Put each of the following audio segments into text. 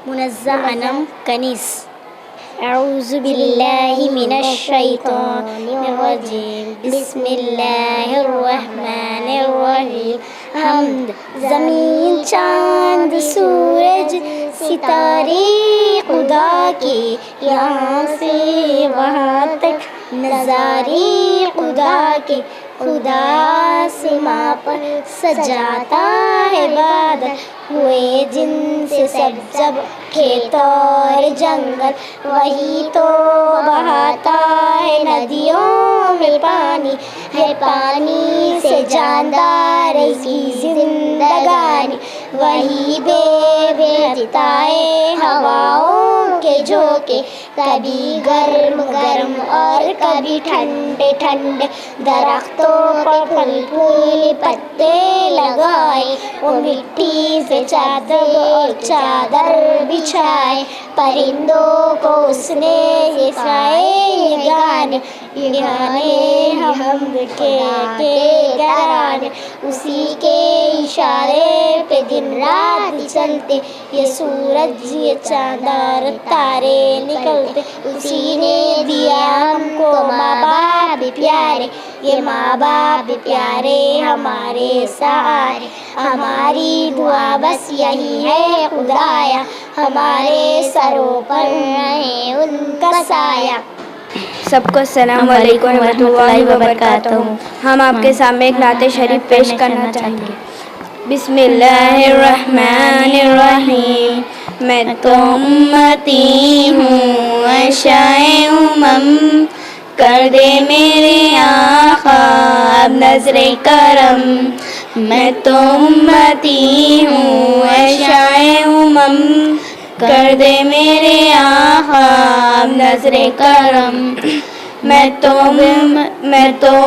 मुनज़्ज़अनम कनीस। अऊज़ु बिल्लाहि मिनश शैतानिर रजीम। बिस्मिल्लाहिर रहमानिर रहीम। हम्द ज़मीन चाँद सूरज सितारे खुदा के, यहाँ से वहाँ तक नज़ारे खुदा के। खुदा आसमां पर सजाता है बादल, हुए जिनसे सब जब खेत और जंगल। वही तो बहाता है नदियों में पानी, है पानी से जानदार इसकी जिंदगानी। वही बेबेता है हवाओं के झोंके, कभी गर्म गर्म और कभी ठंडे ठंडे। दरख्तों पर फूल फूल पत्ते लगाए, वो मिट्टी से चादर बिछाए। परिंदों को उसने ये गाने हम के घराने। उसी के इशारे पे दिन रात चलते, ये सूरज ये चाँद और तारे निकलते। उसी ने दिया हमको माँ बाप प्यारे, ये माँ बाप प्यारे हमारे सहारे। हमारी दुआ बस यही है खुदाया, हमारे सरों पर रहे उनका साया। सबको अस्सलाम वालेकुम रहमतुल्लाहि व बरकातहू। हम आपके सामने एक नाते शरीफ पेश करना चाहेंगे। बिस्मिल्लाहिर्रहमानिर्रहीम। मैं तो उम्मती हूँ अशाए उमम, कर दे मेरे आका अब नज़रे करम। मैं तो उम्मती हूँ अशाए उमम, कर दे मेरे आका अब नज़रे करम। मैं तो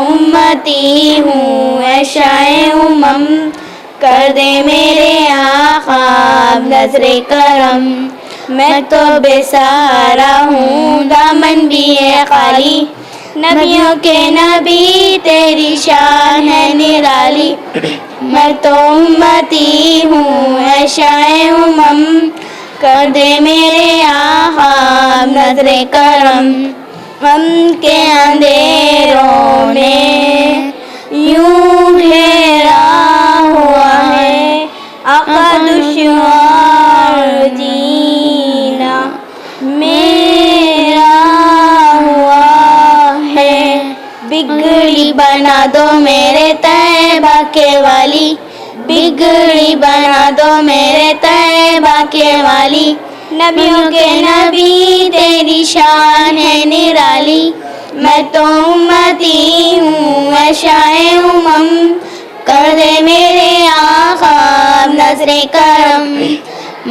उम्मती हूँ अशाए उमम, कर दे मेरे आका अब नज़रे करम। मैं तो बेसहारा हूँ दामन भी है खाली, नबियों के नबी तेरी शान है निराली। मैं तो उम्मती हूँ अशाए उमम, कर दे मेरे आका नज़रे करम। गम के अंधेरों में यूं घेरा हुआ है आका, दुश्वार जीना मेरा हुआ है। बिगड़ी बना दो मेरे तैबा के वाली, बिगड़ी बना दो मेरे तैबा के वाली। नबियों के नबी तेरी शान है निराली। मैं तो उम्मती हूँ अशाए उमम, कर दे मेरे आका नज़रे करम।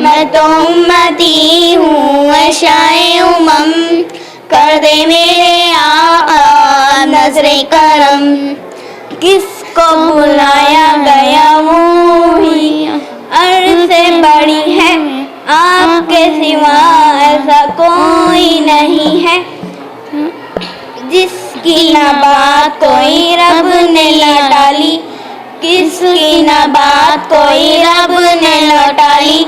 मैं तो उम्मती हूँ अशाए उमम, कर दे मेरे आका नज़रे करम। किसको बुलाया गया वो ही अर्ज़ से बड़ी है, आपके सिवा ऐसा कोई नहीं है। जिसकी न बात कोई रब ने लौटा ली, किसकी न बात कोई रब ने लौटा ली।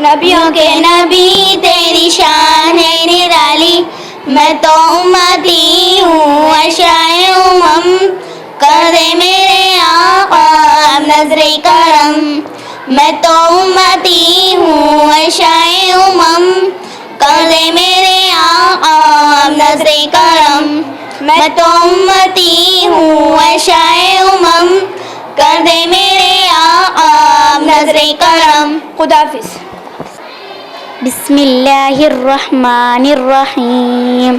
नबियों के नबी तेरी शान है निराली। मैं तो उम्मती हूँ अशाए उमम, कर दे मेरे आका नज़रे करम। मैं तो उम्मती हूँ अशाए उमम, कर दे मेरे आका नज़रे करम। मैं तो उम्मती हूँ अशाए उमम, कर दे मेरे आका नज़रे करम। खुदाफिज। बिस्मिल्लाहिर्रहमानिर्रहीम।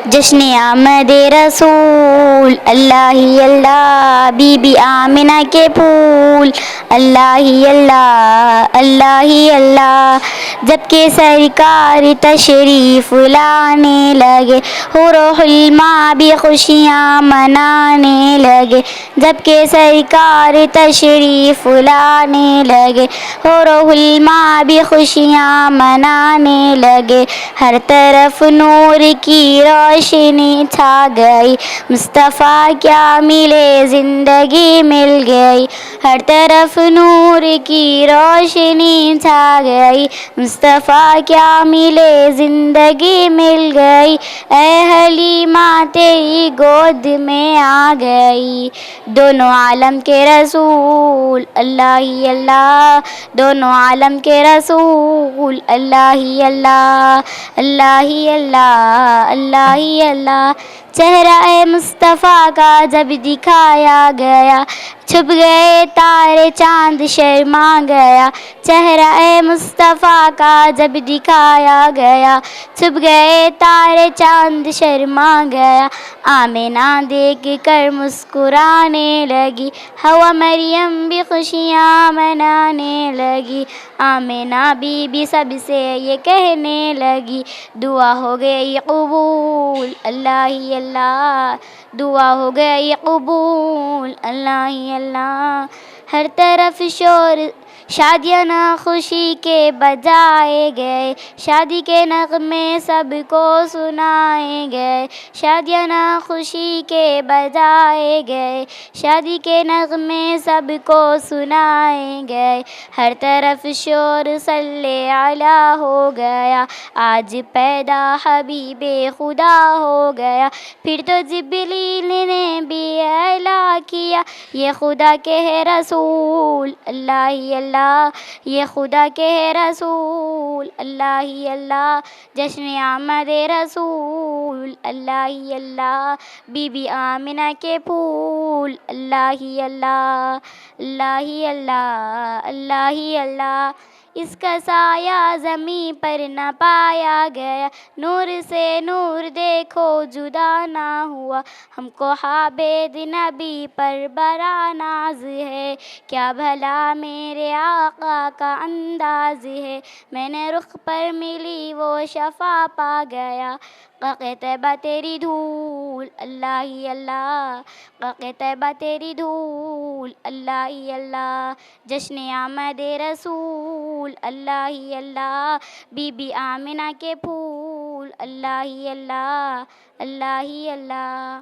जश्न आमद रसूल अल्लाह ही अल्लाह, बीबी आमिना के फूल अल्लाह ही अल्लाह, अल्लाह ही अल्लाह। जबकि सरकार तशरीफ़ लाने लगे, हुरूहुल माँ भी खुशियाँ मनाने लगे। जबकि सरकार तशरीफ़ लाने लगे, हुरूहुल माँ भी खुशियाँ मनाने लगे। हर तरफ नूर की रोशनी रोशनी छा गई, मुस्तफ़ा क्या मिले ज़िंदगी मिल गई, हर तरफ नूर की रोशनी छा गई, मुस्तफ़ा क्या मिले ज़िंदगी मिल गई, ऐ हलीमा तेरी गोद में आ गई। दोनों आलम के रसूल अल्लाह ही अल्लाह, दोनों आलम के रसूल अल्लाह ही अल्लाह, अल्लाह ही अल्लाह, अल्लाह ही अल्लाह। चेहरा मुस्तफ़ा का जब दिखाया गया, छुप गए तारे चांद शर्मा गया, चेहरा मुस्तफ़ा का जब दिखाया गया, छुप गए तारे चांद शर्मा गया। आमिना देख कर मुस्कुराने लगी, हवा मरियम भी खुशियाँ मनाने लगी, आमिना बीबी सबसे ये कहने लगी, दुआ हो गई कबूल अल्लाह ही अल्लाह, दुआ हो गई कबूल अल्लाह ही अल्लाह। हर तरफ शोर शादियाँ ना खुशी के बजाए गए, शादी के नगमे सबको सुनाए गए, शादियाँ ना खुशी के बजाए गए, शादी के नगमे सबको सुनाए गए, हर तरफ शोर सल्ले आला हो गया, आज पैदा हबीबे खुदा हो गया, फिर तो जिब्रील ने भी ऐला किया, ये खुदा के है रसूल अल्लाह ही अल्लाह, ये खुदा के है रसूल अल्लाह ही अल्लाह। जश्न आमद रसूल अल्लाह ही अल्लाह, बीबी आमिना के फूल अल्लाह ही अल्लाह, अल्लाह ही अल्लाह, अल्लाह ही अल्लाह। इसका साया ज़मीं पर न पाया गया, नूर से नूर देखो जुदा ना हुआ, हमको हाबेद नबी पर बड़ा नाज है, क्या भला मेरे आका का अंदाज है, मैंने रुख पर मिली वो शफा पा गया, क़क़े तैबा तेरी धूल अल्लाह ही अल्लाह, क़क़े तैबा तेरी धूल अल्लाह ही अल्लाह। जश्न आमद रसूल अल्लाह ही अल्लाह, बीबी आमिना के फूल अल्लाह ही अल्लाह, अल्लाह ही अल्लाह।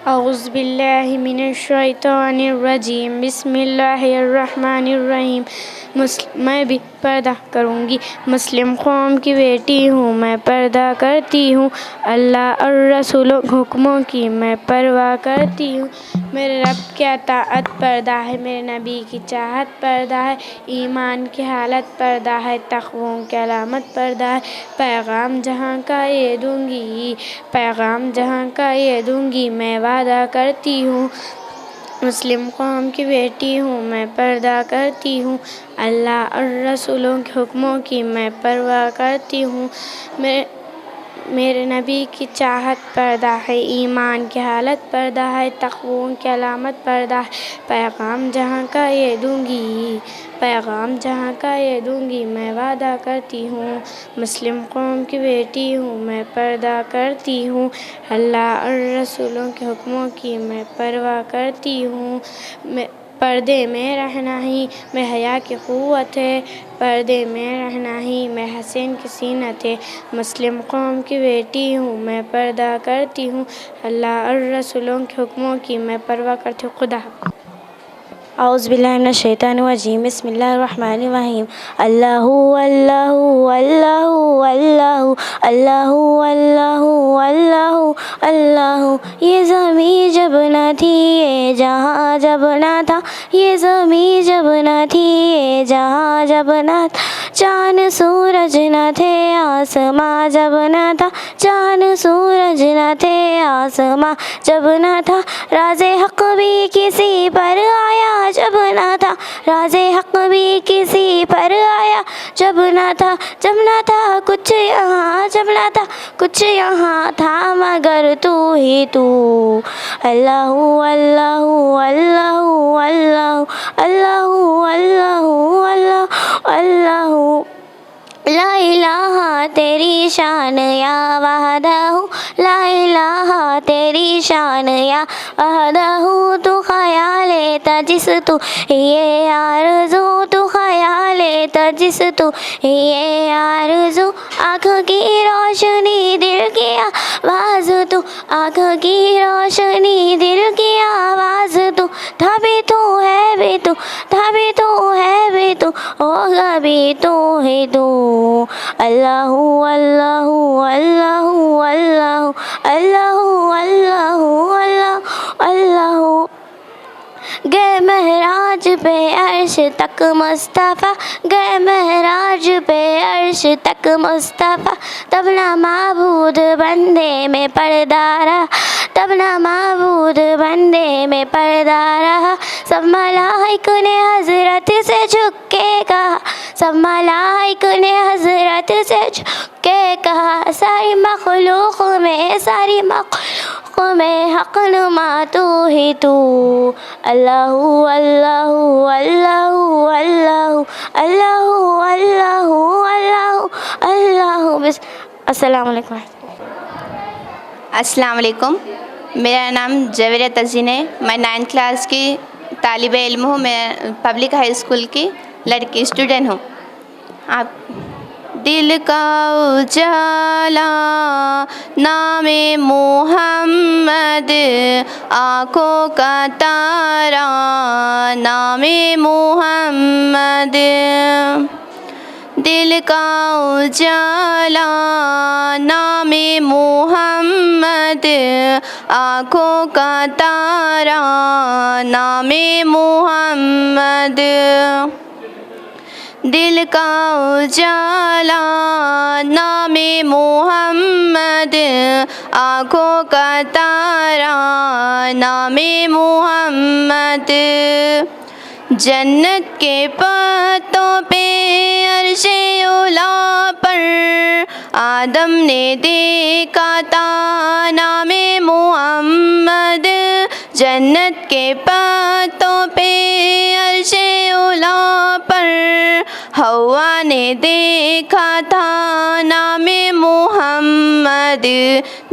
औज़ु बिल्लाहि मिनश शैतानिर रजीम, बिस्मिल्लाहिर रहमानिर रहीम। मैं भी पर्दा करूँगी, मुस्लिम कौम की बेटी हूँ, मैं पर्दा करती हूँ, अल्लाह और रसूल हुक्मों की मैं परवाह करती हूँ, मेरे रब की अताअत पर्दा है, मेरे नबी की चाहत पर्दा है, ईमान की हालत पर्दा है, तक़वों की अलामत पर्दा है, पैगाम जहाँ का ये दूँगी, पैगाम जहाँ का ये दूँगी, मैं वादा करती हूँ, मुस्लिम कौम की बेटी हूँ, मैं पर्दा करती हूँ, अल्लाह और रसूलों के हुक्मों की मैं परवाह करती हूँ, मेरे नबी की चाहत पर्दा है, ईमान की हालत पर्दा है, तक़वों की अलामत पर्दा है, पैगाम जहाँ का ये दूँगी, पैगाम जहाँ का ये दूँगी, मैं वादा करती हूँ, मुस्लिम कौम की बेटी हूँ, मैं पर्दा करती हूँ, अल्लाह और रसूलों के हुक्मों की मैं परवाह करती हूँ, पर्दे में रहना ही मैं हया की क़ुव्वत है, पर्दे में रहना ही मैं हसीन की सीनत है, मुस्लिम कौम की बेटी हूँ, मैं पर्दा करती हूँ, अल्लाह और रसूलों के हुक्मों की मैं परवाह करती हूँ। खुदा औज़ु बिल्लाहि मिनश शैतानिर रजीम, बिस्मिल्लाहिर रहमानिर रहीम। अल्लाहु अल्लाहु अल्लाहु अल्लाहु अल्लाहु अल्लाहु अल्लाहु अल्लाहु। ये ज़मीं जब न थी, ये जहाँ जब न था, ये ज़मीं जब न थी, ये जहाँ जब न था, चाँद सूरज न थे, आसमां जब न था, चाँद सूरज न थे, आसमां जब न था, राज़े हक़ भी किसी पर आया जब न था, राज़े हक़ भी किसी पर आया जब न था, जब न था कुछ यहाँ, जब न था कुछ यहाँ था मगर तू ही तू। अल्लाहु अल्लाहु अल्लाहु अल्लाहु अल्लाहु अल्लाहु अल्लाहु अल्लाहु। ला इलाहा तेरी शान या वहदहू, ला इलाहा तेरी शान या वहदहू तू ख्याल तजिस तू ये आरज़ू तू ख्याल तजिस तू ये आरज़ू आँख की रोशनी दिल की आवाज़ तू आँख की रोशनी दिल की आवाज़ तू था भी तू है भी तू था भी तू है भी तू होगा भी तू ही तू अल्लाहू अल्लाहू अल्लाहू अल्लाहू अल्लाहू अल्लाहू अल्लाहू अल्लाहू गए महराज पे अर्श तक मुस्तफ़ा गए महराज पे अर्श तक मुस्तफ़ा तब ना माबूद बंदे में पर्दा रहा तब ना माबूद बंदे में पर्दा रहा सब मलाइक ने हज़रत से झुक के कहा सब मलाइक ने हज़रत से झुक के कहा सारी मखलूक में हक़ नुमा तू ही तू अल्लाहू अल्लाहू अल्लाहू अल्लाहू अल्लाहू अल्लाहू अल्लाहू अल्लाहू बस। अस्सलाम वालेकुम। अस्सलाम वालेकुम। मेरा नाम जवेरिया तज़ीन है। मैं 9th क्लास की तालिब इल्म हूँ। मैं पब्लिक हाई स्कूल की लड़की स्टूडेंट हूँ। आप दिल का उजाला नामे मोहम्मद आँखों का तारा नामे मोहम्मद दिल का उजाला नामे मोहम्मद आँखों का तारा नामे मोहम्मद दिल का उजाला नामे मोहम्मद आँखों का तारा नामे मोहम्मद जन्नत के पत्तों पे अर्शे उला पर आदम ने देखा था नामे मोहम्मद जन्नत के पत्तों पे अर्शे उला पर हवा ने देखा था नामे मोहम्मद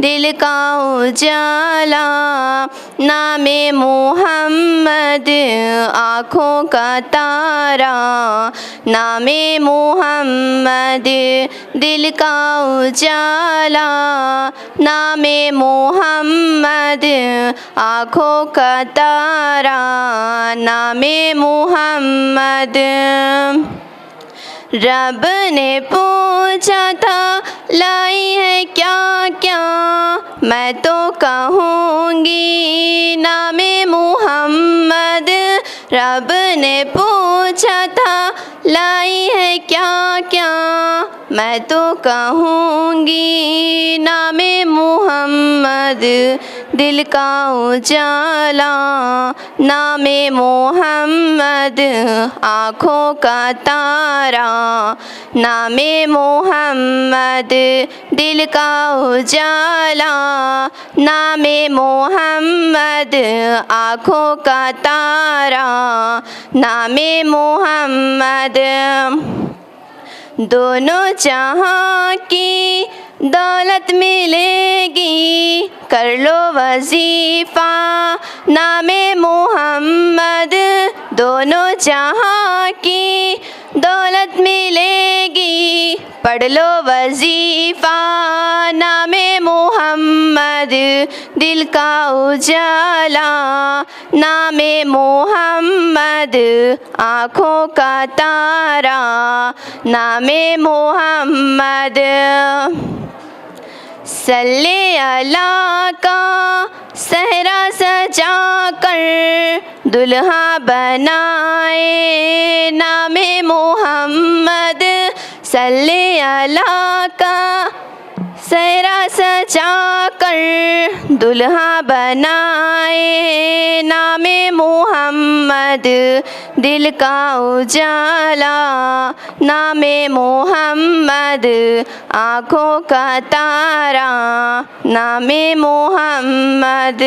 दिल का उजाला नामे मोहम्मद आँखों का तारा नामे मोहम्मद दिल का उजाला नामे मोहम्मद आँखों का तारा नामे मोहम्मद रब ने पूछा था लाई है क्या क्या मैं तो कहूँगी नामे मोहम्मद रब ने पूछा था लाई है क्या क्या मैं तो कहूँगी नामे मोहम्मद दिल का उजाला नामे मोहम्मद आँखों का तारा नामे मोहम्मद दिल का उजाला नामे मोहम्मद आँखों का तारा नामे मोहम्मद दोनों जहाँ की दौलत मिलेगी कर लो वजीफ़ा नामे मोहम्मद दोनों जहाँ की दौलत मिलेगी पढ़ लो वजीफ़ा नामे मोहम्मद दिल का उजाला नामे मोहम्मद आँखों का तारा नामे मोहम्मद सल्ले अला का सहरा सजा कर दुल्हा बनाए नामे मोहम्मद सल्ले अला का सहरा सजा कर दुल्हा बनाए नामे मोहम्मद दिल का उजाला, नामे मोहम्मद आँखों का तारा, नामे मोहम्मद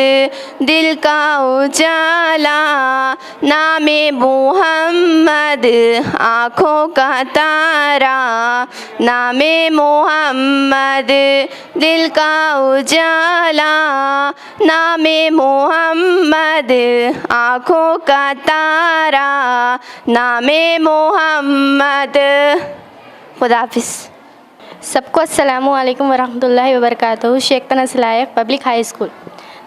दिल का उजाला, नामे मोहम्मद आँखों का तारा, नामे मोहम्मद दिल का उजाला, नामे मोहम्मद आँखों का तारा, नामे मोहम्मद। खुदा हाफिज़। सबको अस्सलामु अलैकुम वरहमतुल्लाहि वबरकातुहू। शेख तनज़ लायक पब्लिक हाई स्कूल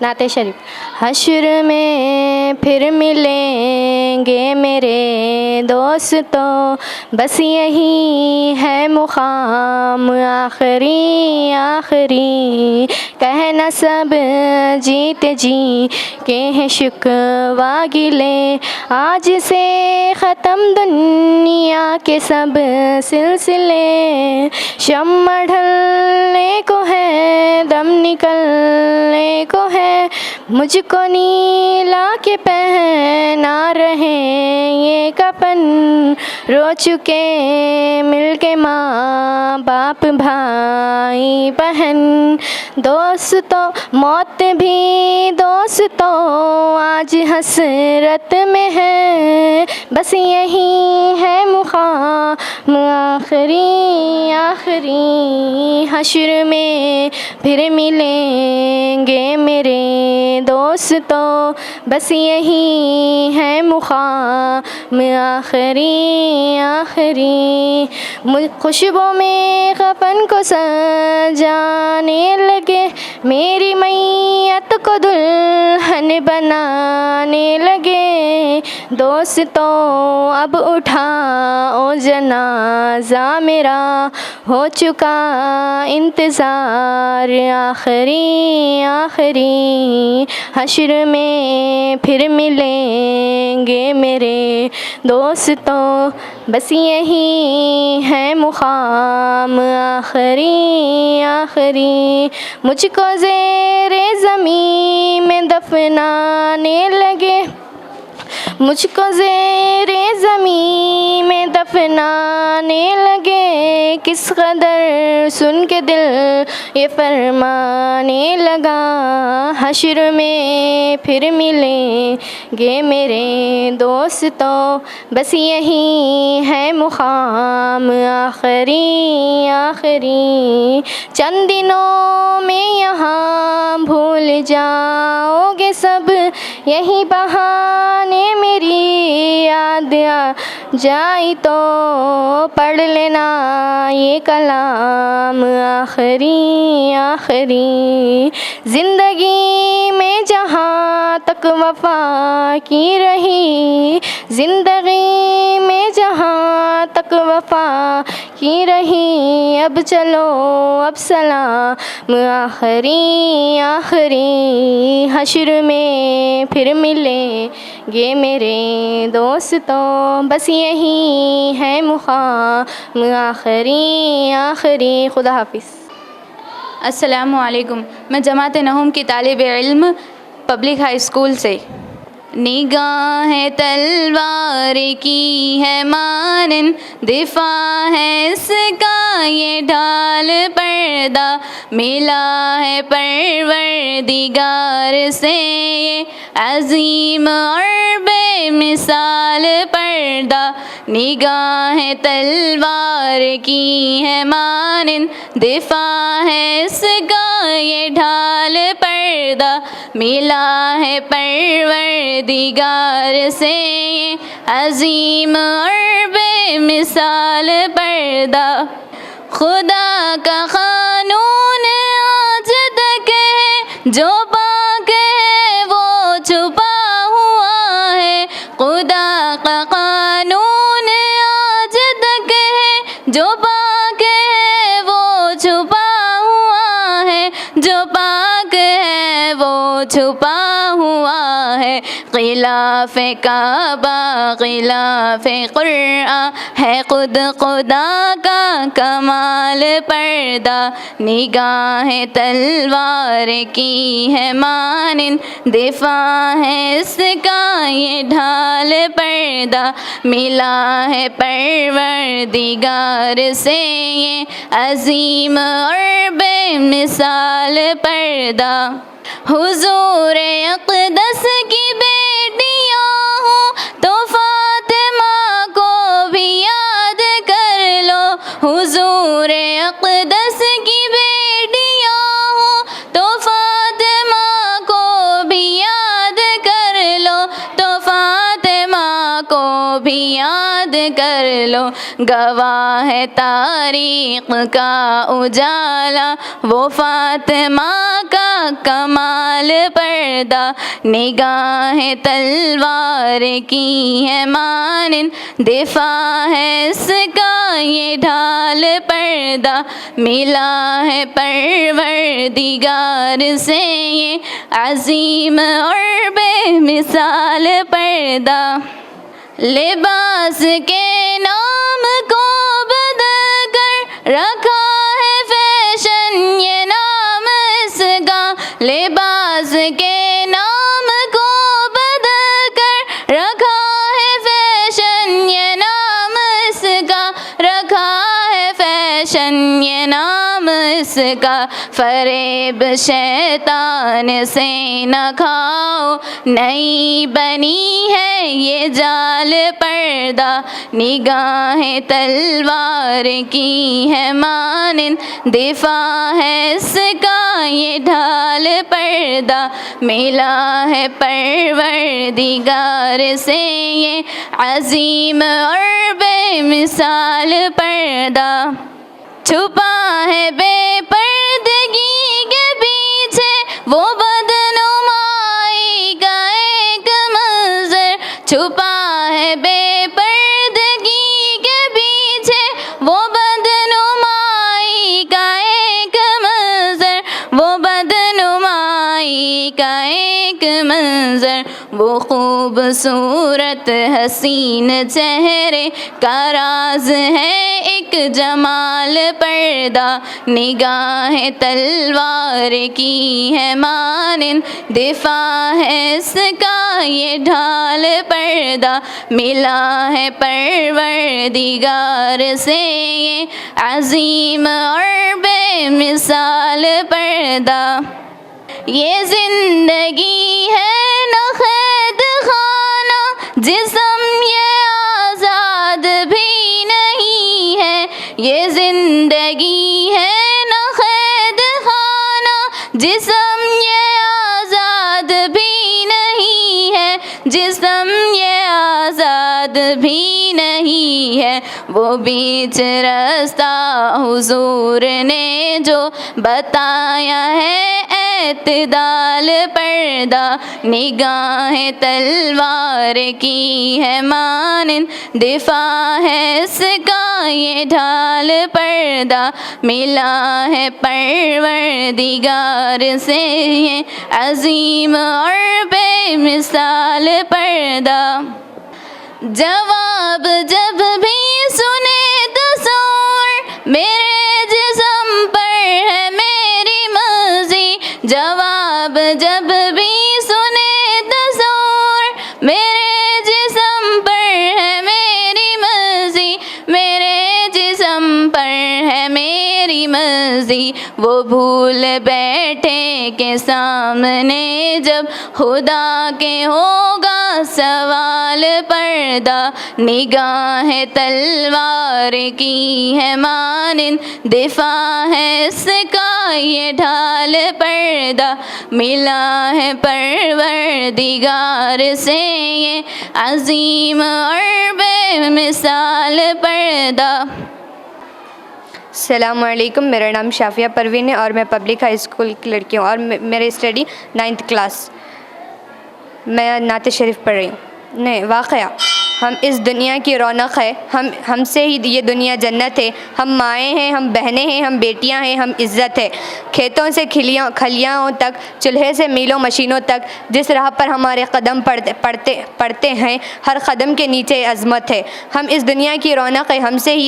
नाते शरीफ। हश्र में फिर मिलेंगे मेरे दोस्तों, बस यही है मुक़ाम आखिरी आखिरी, कहना सब जीत जी के हैं शिकवा गिले, आज से ख़त्म दुनिया के सब सिलसिले, शम्मा ढलने को है दम निकलने को है, मुझको नीला के पहना रहे ये कफन, रो चुके मिलके माँ बाप भाई बहन, दोस्तों मौत भी दोस्तों आज हसरत में है, बस यही है मुक़ाम आखिरी आखिरी, हश्र में फिर मिलेंगे मेरे दोस्तों, बस यही है मुक़ाम आखिरी आखिरी, खुशबू में कफन को सजाने लगे, मेरी मैयत को दुल्हन बनाने लगे, दोस्तों अब उठाओ जनाजा मेरा, हो चुका इंतज़ार आखिरी आखिरी, हश्र में फिर मिलेंगे मेरे दोस्तों, बस यही है मुक़ाम आखिरी आखिरी, मुझको ज़ेरे ज़मीन में दफनाने लगे, मुझको ज़ेरे ज़मीन में दफनाने लगे, किस कदर सुन के दिल ये फरमाने लगा, हश्र में फिर मिलेंगे मेरे दोस्तों, बस यही है मुक़ाम आखिरी आखिरी, चंद दिनों में यहाँ भूल जाओगे सब, यही बहाने मेरी याद आ जाई तो पढ़ लेना ये कलाम आखिरी आखिरी, ज़िंदगी में जहाँ तक वफ़ा की रही, ज़िंदगी में जहाँ तक वफ़ा की रही, अब चलो अब सलाम आखिरी आखिरी, हश्र में फिर मिलेंगे मेरे दोस्तों, बस यही है मुक़ाम आखिरी आखिरी। खुदा हाफिज़। अस्सलामु अलैकुम। मैं जमात नहूम की तालिबे इल्म पब्लिक हाई स्कूल से। निगाह तलवार की है मानन, दिफा है इसका ये ढाल पर्दा, मिला है परवरदिगार से ये अजीम और बेमिसाल पर्दा, निगाह तलवार की है मानन, दिफा है इसका ये ढाल पर्दा, मिला है परवरदिगार से ये अजीम और बेमिसाल पर्दा, खुदा का कानून आज तक है, जो पाक है वो छुपा हुआ है, खुदा का कानून आज तक है, जो पाक है वो छुपा हुआ है, जो पाक है वो छुपा हुआ हुआ है। गिलाफ काबा गिलाफ कुरान है खुद खुदा का कमाल पर्दा। निगाह तलवार की है मानिन दिफा है इसका ये ढाल पर्दा। मिला है परवरदिगार से ये अजीम और बेमिसाल पर्दा। हुजूर अक़दस की बेटियाँ हूँ तो फातिमा को भी याद कर लो। हुजूर अक़दस की बेटियाँ हूँ तो फातिमा को भी याद कर लो। तो फातिमा को भी याद कर लो। गवाह है तारीख़ का उजाला वो फातिमा का कमाल पर्दा। निगाह तलवार की है मानिन दिफा है इसका ये ढाल पर्दा। मिला है परवरदिगार से ये अजीम और बेमिसाल पर्दा। लिबास के नाम को बदल कर रखा है फैशन ये नाम इसका। लिबास के नाम को बदल कर रखा है फैशन ये नाम इसका। रखा है फैशन ये नाम इसका। फरेब शैतान से न खाओ नई बनी है ये जाल पर्दा। निगाह तलवार की है मानिन दिफा है इसका ये ढाल पर्दा। मिला है परवरदिगार से ये अजीम और बेमिसाल पर्दा। छुपा है बेपर्दगी के पीछे वो बदनुमाई का एक मंजर। छुपा है बेपर्दगी के पीछे वो बदनुमाई का एक मंजर। वो बदनुमाई का एक मंजर। वो खूबसूरत हसीन चेहरे का राज है एक जमाल पर्दा। निगाह तलवार की है मानिन दिफा है इसका ये ढाल पर्दा। मिला है परवरदिगार से ये अजीम और बेमिसाल पर्दा। ये जिंदगी है न कैद खाना जिस्म ये आज़ाद भी नहीं है। ये जिंदगी है न कैद खाना जिस्म ये आज़ाद भी नहीं है। जिस्म ये आज़ाद भी नहीं है। वो बीच रास्ता हुजूर ने जो बताया है एतदाल पर्दा। निगाह तलवार की है मानिन दिफा है इसका ये ढाल पर्दा। मिला है परवरदिगार से ये अजीम और बेमिसाल पर्दा। जवाब जब भी सुने तस्वीर मेरे जिस्म पर है मेरी मर्जी। जवाब जब भी सुने तस्वीर मेरे जिस्म पर है मेरी मर्जी। मेरे जिस्म पर है मेरी मर्जी। वो भूल बैठे के सामने जब खुदा के होगा सवाल पर्दा। निगाह तलवार की है मानिन दिफा है इसका ये ढाल पर्दा। मिला है परवरदिगार से ये अजीम और बेमिसाल पर्दा। अस्सलामुअलैकुम, मेरा नाम शाफिया परवीन है और मैं पब्लिक हाई स्कूल की लड़की हूँ और मेरी स्टडी 9th क्लास। मैं नात शरीफ पढ़ रही हूँ। नहीं, वाक़या हम इस दुनिया की रौनक है, हमसे ही ये दुनिया जन्नत है। हम माएँ हैं, हम बहनें हैं, हम बेटियां हैं, हम इज़्ज़त है। खेतों से खलियाओं तक, चूल्हे से मीलों मशीनों तक, जिस राह पर हमारे कदम पड़ते हैं, हर कदम के नीचे अज़मत है। हम इस दुनिया की रौनक है, हमसे ही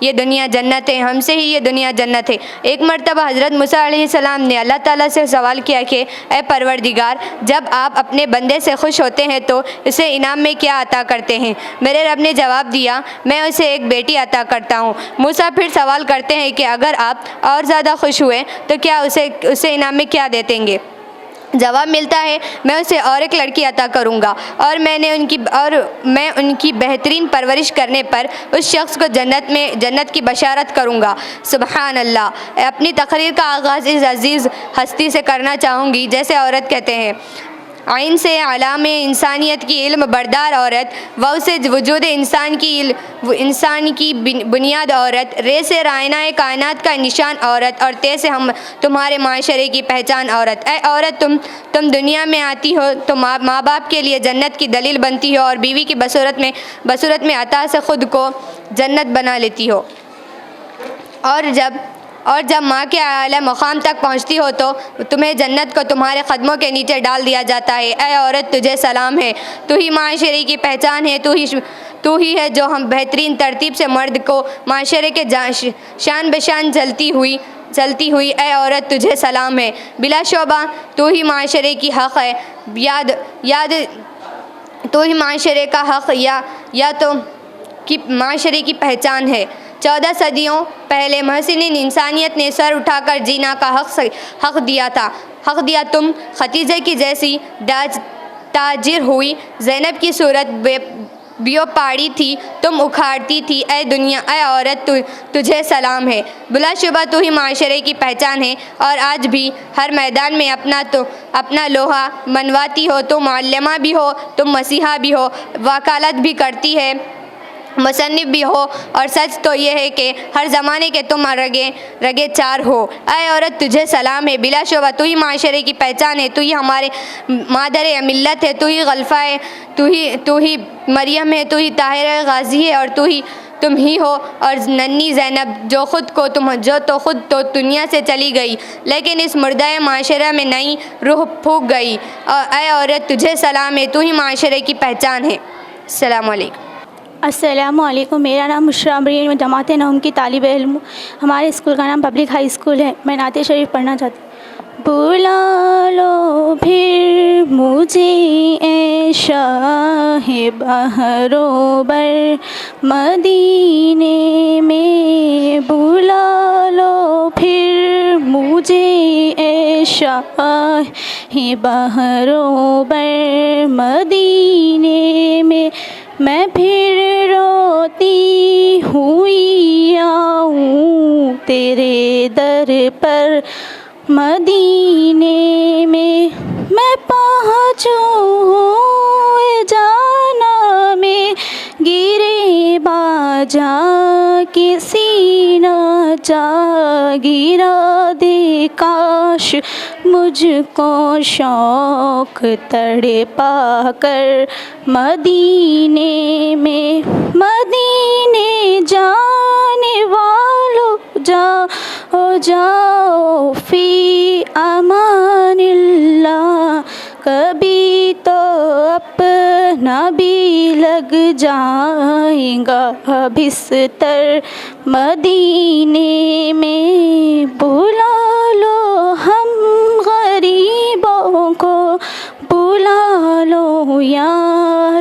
ये दुनिया जन्नत है, हमसे ही ये दुनिया जन्नत है। एक मरतबा हज़रत मूसा अलैहिस्सलाम ने अल्लाह ताला से सवाल किया कि ए परवरदिगार, जब आप अपने बंदे से खुश होते हैं तो इसे इनाम में क्या अता करते हैं? मेरे रब ने जवाब दिया, मैं उसे एक बेटी अता करता हूँ। मूसा फिर सवाल करते हैं कि अगर आप और ज़्यादा खुश हुए तो क्या उसे इनाम में क्या देतेंगे? जवाब मिलता है, मैं उसे और एक लड़की अता करूँगा और मैं उनकी बेहतरीन परवरिश करने पर उस शख्स को जन्नत की बशारत करूँगा। सुबहान अल्लाह। अपनी तकरीर का आगाज़ इस अज़ीज़ हस्ती से करना चाहूँगी। जैसे औरत कहते हैं, आइन से आलाम इंसानियत की इल्म बरदार औरत, व उसे वजूद इंसान की बुनियाद औरत, रे से रायना कायनात का निशान औरत, और ते से हम तुम्हारे माशरे की पहचान औरत। ए औरत, तुम दुनिया में आती हो तो माँ बाप के लिए जन्नत की दलील बनती हो और बीवी की बसूरत में अता से ख़ुद को जन्नत बना लेती हो। और जब माँ के आला मकाम तक पहुँचती हो तो तुम्हें जन्नत को तुम्हारे कदमों के नीचे डाल दिया जाता है। ऐ औरत, तुझे सलाम है, तू ही माशरे की पहचान है, तू ही है जो हम बेहतरीन तरतीब से मर्द को माशरे के शान बशान चलती हुई। ऐ औरत, तुझे सलाम है, बिलाशुबा तू ही माशरे की हक़ है, याद तू ही माशरे का हक़ या तो कि माशरे की पहचान है। 14 सदियों पहले महसिन इंसानियत ने सर उठाकर जीना का हक़ दिया। तुम खतीजे की जैसी ताजिर हुई, ज़ैनब की सूरत बियो पाड़ी थी, तुम उखाड़ती थी। ऐ दुनिया, ऐ औरत, तुझे सलाम है, बिलाशुबा तू ही माशरे की पहचान है और आज भी हर मैदान में अपना लोहा मनवाती हो। तुम मुअल्लिमा भी हो, तुम मसीहा भी हो, वकालत भी करती है, मुसन्निफ भी हो, और सच तो ये है कि हर ज़माने के तुम रगे चार हो। ऐ औरत, तुझे सलाम है, बिलाशुबा तू ही माशरे की पहचान है, तू ही हमारे मादर मिल्लत है, तू ही गल्फ़ा है, तू ही मरियम है, तू ही ताहिर गाज़ी है, और तुम ही हो और नन्ही ज़ैनब जो खुद तो दुनिया से चली गई, लेकिन इस मुर्दाए माशरा में नई रूह फूंक गई। ऐ औरत, तुझे सलाम है, तू ही माशरे की पहचान है। अस्सलामु अलैकुम। अस्सलामुअलैकुम। मेरा नाम मुशर्रा अमरीन, मैं जमात नौम की तालिब इल्म हूँ। हमारे स्कूल का नाम पब्लिक हाई स्कूल है। मैं नाते शरीफ पढ़ना चाहती हूँ। बुला लो फिर मुझे ए शाहे बहरोबर मदीने में, बुला लो फिर मुझे ए शाहे बहरोबर मदीने में, मैं फिर रोती हुई आऊँ तेरे दर पर मदीने में, मैं पहुँचूँ जाना में गिरे बाजा किसी न जा गिरा दे, काश मुझको शौक़ तड़े पाकर मदीने में। मदीने जाने वालों जाओ फ़ी अमानिल्लाह, कभी तो अपना भी लग जाएगा बिस्तर मदीने में। बुला लो हम गरीबों को, बुला लो या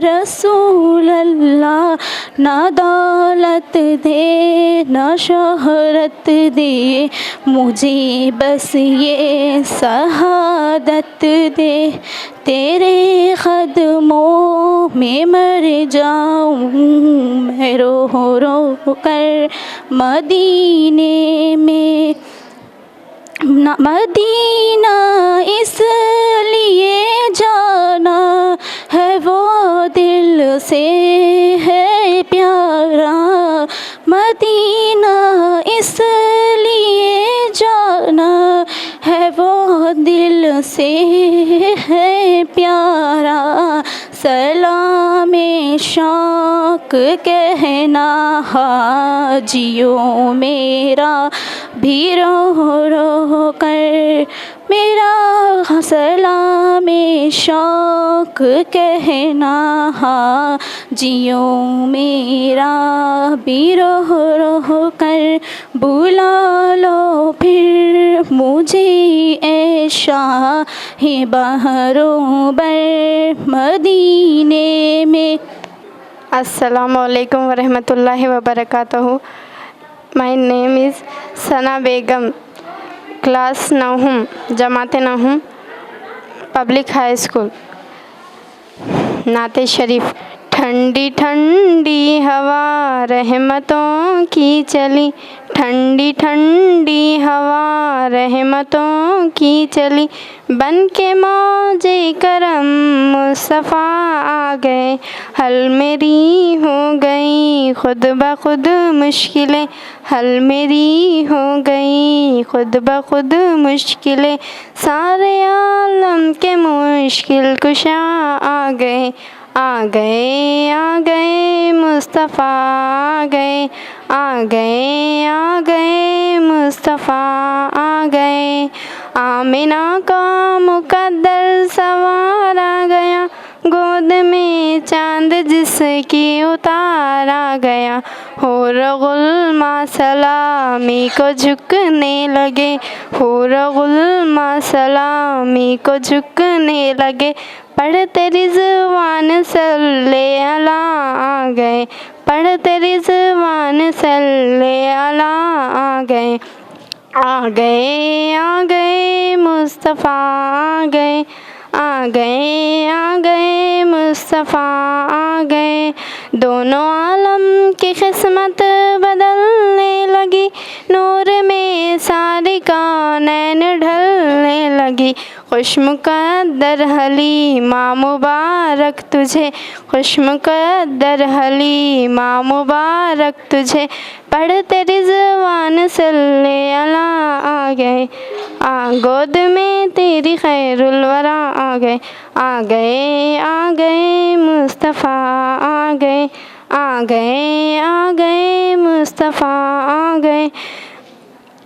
रसूल अल्लाह, ना दौलत दे ना शोहरत दे, मुझे बस ये शहादत दे, तेरे क़दमों में मर जाऊँ मैं रो रो कर मदीने में। मदीना इसलिए जाना है वो दिल से है प्यारा, मदीना इसलिए जाना है वो दिल से है प्यारा, सलाम शौक कहना हाजियों मेरा भी रो रो कर, मेरा सलाम शौक कहना हाजियों मेरा भी रो रो कर, बुला लो फिर मुझे ए शाहे बहरों बर मदीने में। अस्सलामुअलैकुम वरहमतुल्लाहि वबरकातुहू। My name is Sana Begum, class 9 जमात 9 पब्लिक हाई स्कूल। नाते शरीफ। ठंडी ठंडी हवा रहमतों की चली, ठंडी ठंडी हवा रहमतों की चली, बन के मौजे करम मुस्तफ़ा आ गए, हल मेरी हो गई खुद ब खुद मुश्किलें, हल मेरी हो गई खुद ब खुद मुश्किलें, सारे आलम के मुश्किल कुशा आ गए, आ गए आ गए मुस्तफ़ा आ गए, आ गए आ गए मुस्तफ़ा आ गए, आमिना का मुकद्दर सवार आ गया, गोद में चांद जिसकी उतारा गया, हुर गुलमा सलामी को झुकने लगे, हुर गुलमा सलामी को झुकने लगे, पढ़ते रिज़वान सल्ले अला आ गए, पढ़ते रिज़वान सल्ले अला आ गए, आ गए आ गए मुस्तफ़ा आ गए, आ गए आ गए मुस्तफ़ा आ गए, दोनों आलम की किस्मत बदलने लगी, नूर में सारी कौनैन ढलने लगी, खुश मुक़द्दर हलीमा मुबारक तुझे, खुश मुक़द्दर हलीमा मुबारक तुझे, पढ़ते रिज़वान सल्ले अला आ गए, गोद में तेरी खैरुल वरा आ गए, आ गए आ गए मुस्तफ़ा आ गए, आ गए आ गए मुस्तफ़ा आ गए,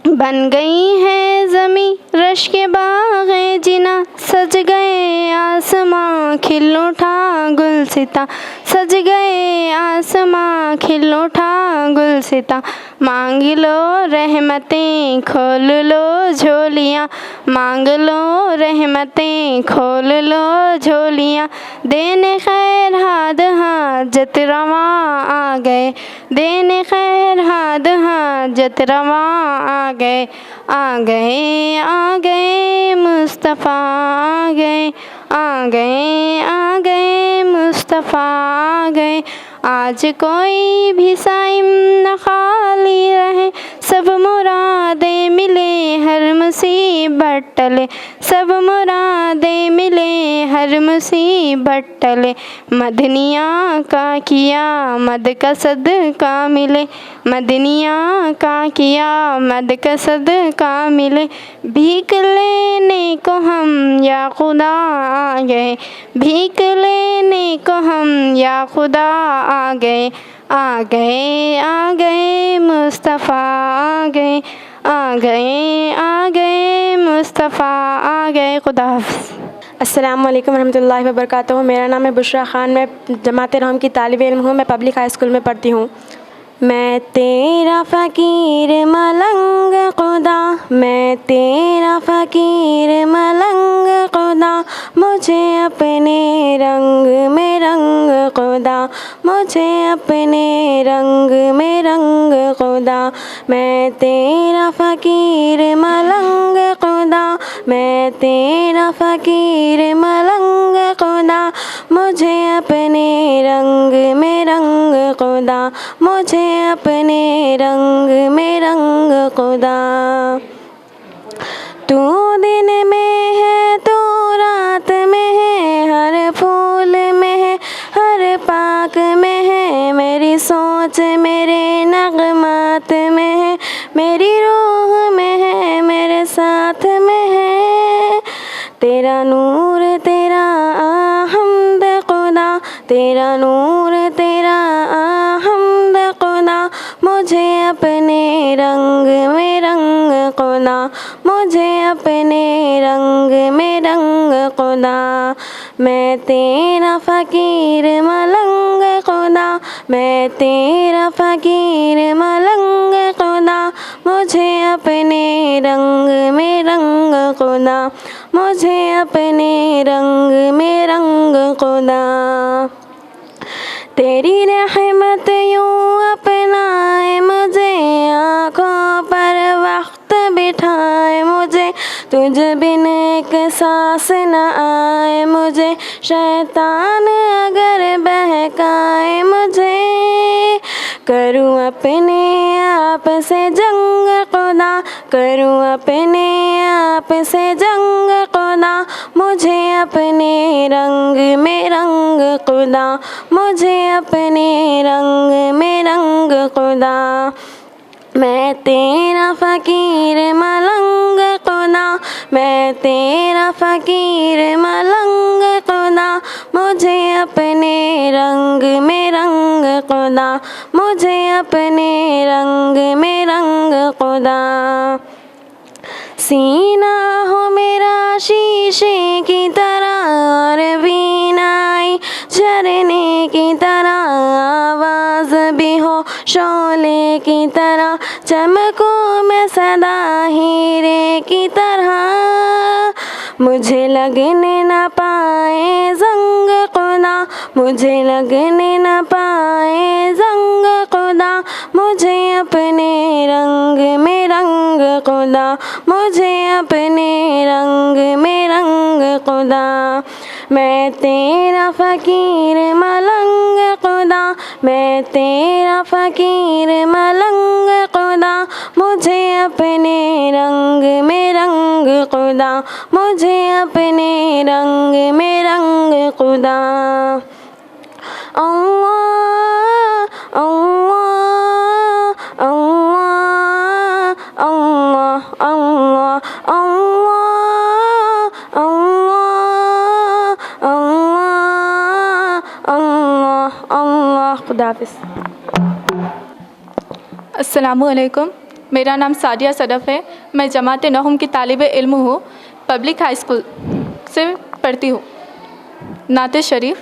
बन गई है ज़मी रश के बाग़े जिना, सज गए आसमां खिल उठा गुलसिता, सज गए आसमां खिल उठा गुलसिता, मांग लो रहमतें खोल लो झोलियाँ, मांग लो रहमतें खोल लो झोलियाँ, देने खैर हाद हाजत रवा आ गए, देने खैर हाद हाजत रवा आ गए, आ गए आ गए मुस्तफ़ा आ गए, आ गए आ गए मुस्तफ़ा आ गए, आज कोई भी साइम न खाली रहे, सब मुरादें मिले हर मुसीबत टले, सब मुरादें मिले हर मुसीबत टले, मदनिया का किया मद का सदका मिले, मदनिया का किया मद का सदका मिले, भीख लेने को हम या खुदा आ गए, भीख लेने को हम या खुदा आ गए, आ गए आ गए मुस्तफ़ा आ गए, आ गए आ गए मुस्तफ़ा आ गए। खुदा हाफ़िज़। अस्सलामुअलैकुम वरहमतुल्लाहि वबरकातुहू। मेरा नाम है बुशरा ख़ान, मैं जमात 9 की तालिब इल्म हूँ। मैं पब्लिक हाई स्कूल में पढ़ती हूँ। मैं तेरा फ़कीर मलंग खुदा, मैं तेरा फ़कीर मलंग खुदा, मुझे अपने रंग में रंग खुदा, मुझे अपने रंग में रंग खुदा, मैं तेरा फ़कीर मलंग खुदा, मैं तेरा फ़कीर मलंग खुदा, मुझे अपने रंग में रंग खुदा, मुझे अपने रंग में रंग खुदा। तू दिन में है, तू रात में है, हर फूल में है, हर पाक में है, मेरी सोच मेरे नगमात में है, मेरी रूह में है, मेरे साथ में है, तेरा नूर तेरा हमद खुदा, तेरा नूर तेरा हमद खुदा, मुझे अपने रंग में रंग खुदा, मुझे अपने रंग में रंग खुदा। मैं तेरा फ़कीर मलंग खुदा, मैं तेरा फ़कीर मलंग खुदा, मुझे अपने रंग में रंग खुदा, मुझे अपने रंग में रंग खुदा। तेरी रहमत यूँ अपनाए मुझे, आँखों पर वक्त बिठाए मुझे, तुझ बिन एक सांस न आए मुझे, शैतान अगर बहकाए मुझे। करूँ अपने आप से जंग खुदा, करूँ अपने आप से जंग खुदा, मुझे अपने रंग में रंग खुदा, मुझे अपने रंग में रंग खुदा। मैं तेरा फ़कीर मलंग खुदा, मैं तेरा फ़कीर मलंग खुदा, मुझे अपने रंग में रंग खुदा, मुझे अपने रंग में रंग खुदा। सीना हो मेरा शीशे की तरह और बीनाई झरने की तरह, आवाज़ भी हो शोले की तरह, चमकूं मैं सदा हीरे की तरह। मुझे लगने न पाए जंग खुदा, मुझे लगने न पाए जंग खुदा, मुझे अपने रंग में रंग खुदा, मुझे अपने रंग में रंग खुदा। मैं तेरा फ़कीर मलंग खुदा, मैं तेरा फ़कीर मलंग खुदा, मुझे अपने रंग में रंग खुदा, मुझे अपने रंग में रंग खुदा। अल्लाह अल्लाह अल्लाह अल्लाह अल्लाह अल्लाह अल्लाह अल्लाह अल्लाह अल्लाह। खुदा हाफ़िज़। अस्सलामुअलैकुम, मेरा नाम सादिया सदफ़ है। मैं जमात नहूम की तालिब इल्म हूँ, पब्लिक हाई स्कूल से पढ़ती हूँ। नाते शरीफ।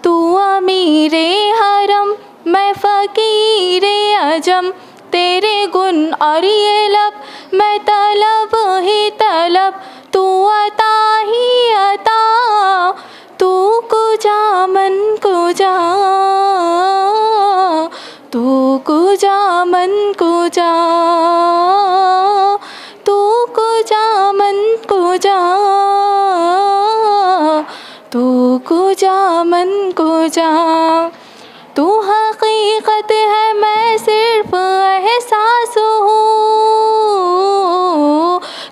तू अमीरे हरम मैं फ़कीरे अजम, तेरे गुण और ये लब मैं तलब ही तलब, तू अता ही अता, तू कुजा मन कुजा, तू कुजा मन कुजा, तू कुजा मन कुजा, तू कुजा मन कुजा। तू हकीकत है मैं सिर्फ एहसास हूँ,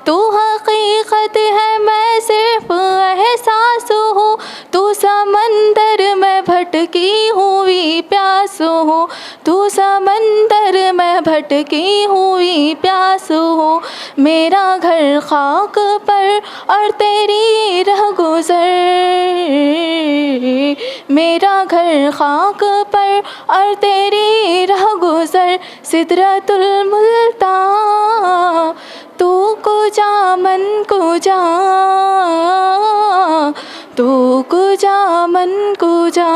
तू हकीकत है मैं सिर्फ एहसास हूँ, तू समंदर में भटकी हुई प्यास हूँ, तू समंदर में भटकी हुई प्यास हूँ। मेरा घर खाक पर और तेरी रह गुज़र, मेरा घर खाक पर और तेरी रह गुज़र, सिदरतुल मुल्ता, तू कुजा मन कुजा, तू कुजा मन कुजा।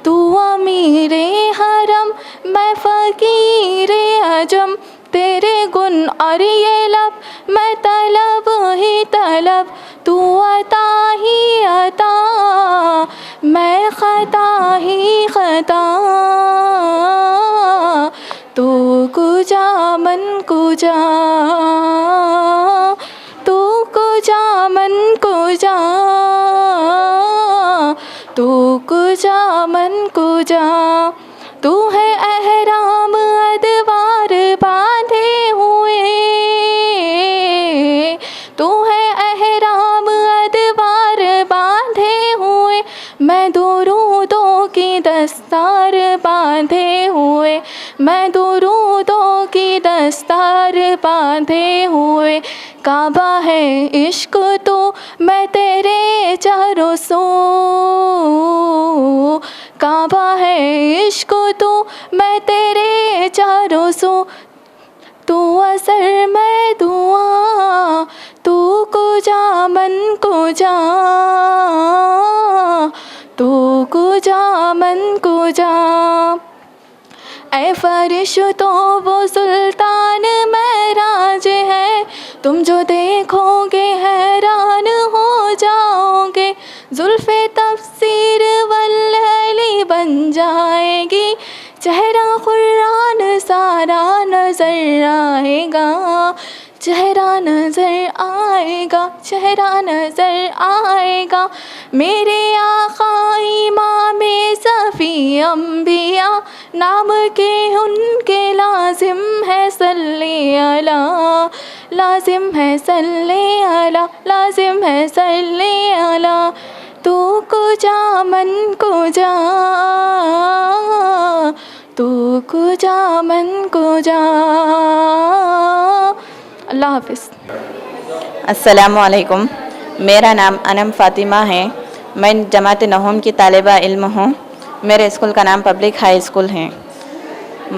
तू अमीरे हरम मैं फ़कीरे अजम, तेरे गुण और ये लब मैं तलब ही तलब, तू अता ही अता मैं ख़ता ही ख़ता, तू कुजा मन कुजा, तू कुजा मन कुजा, तू कुजा मन कुजा। तू है अहराम अदवार बांधे हुए, तू है अहराम अदवार बांधे हुए, मैं दुरूदों की दस्तार बांधे हुए, मैं दुरूदों की दस्तार बांधे हुए, काबा है इश्क तो मैं तेरे चारों सो, काबा है इश्क तो मैं तेरे चारों सो, तू असर मैं दुआ, तू को जा मन को जा, तू को जा मन को जा। ऐ फरिश्तो वो सुल्तान महराज है, तुम जो देखोगे हैरान हो जाओगे। जुल्फ़े तफसीर वल्लैली बन जाएगी, चेहरा कुरान सारा नज़र आएगा, चेहरा नज़र आएगा, चेहरा नज़र आएगा। मेरे आका इमामे सफ़ी अम्बिया, नाम के उनके लाजिम है सल्ले अला, लाजिम है सल्ले अला, लाजिम है सल्ले अला। तू को जा मन को जा, तू को जा मन को जा। अल्लाह हाफ़िज़। अस्सलामु अलैकुम। मेरा नाम अनम फ़ातिमा है। मैं जमात नहूम की तालिबा इल्म हूँ। मेरे स्कूल का नाम पब्लिक हाई स्कूल है।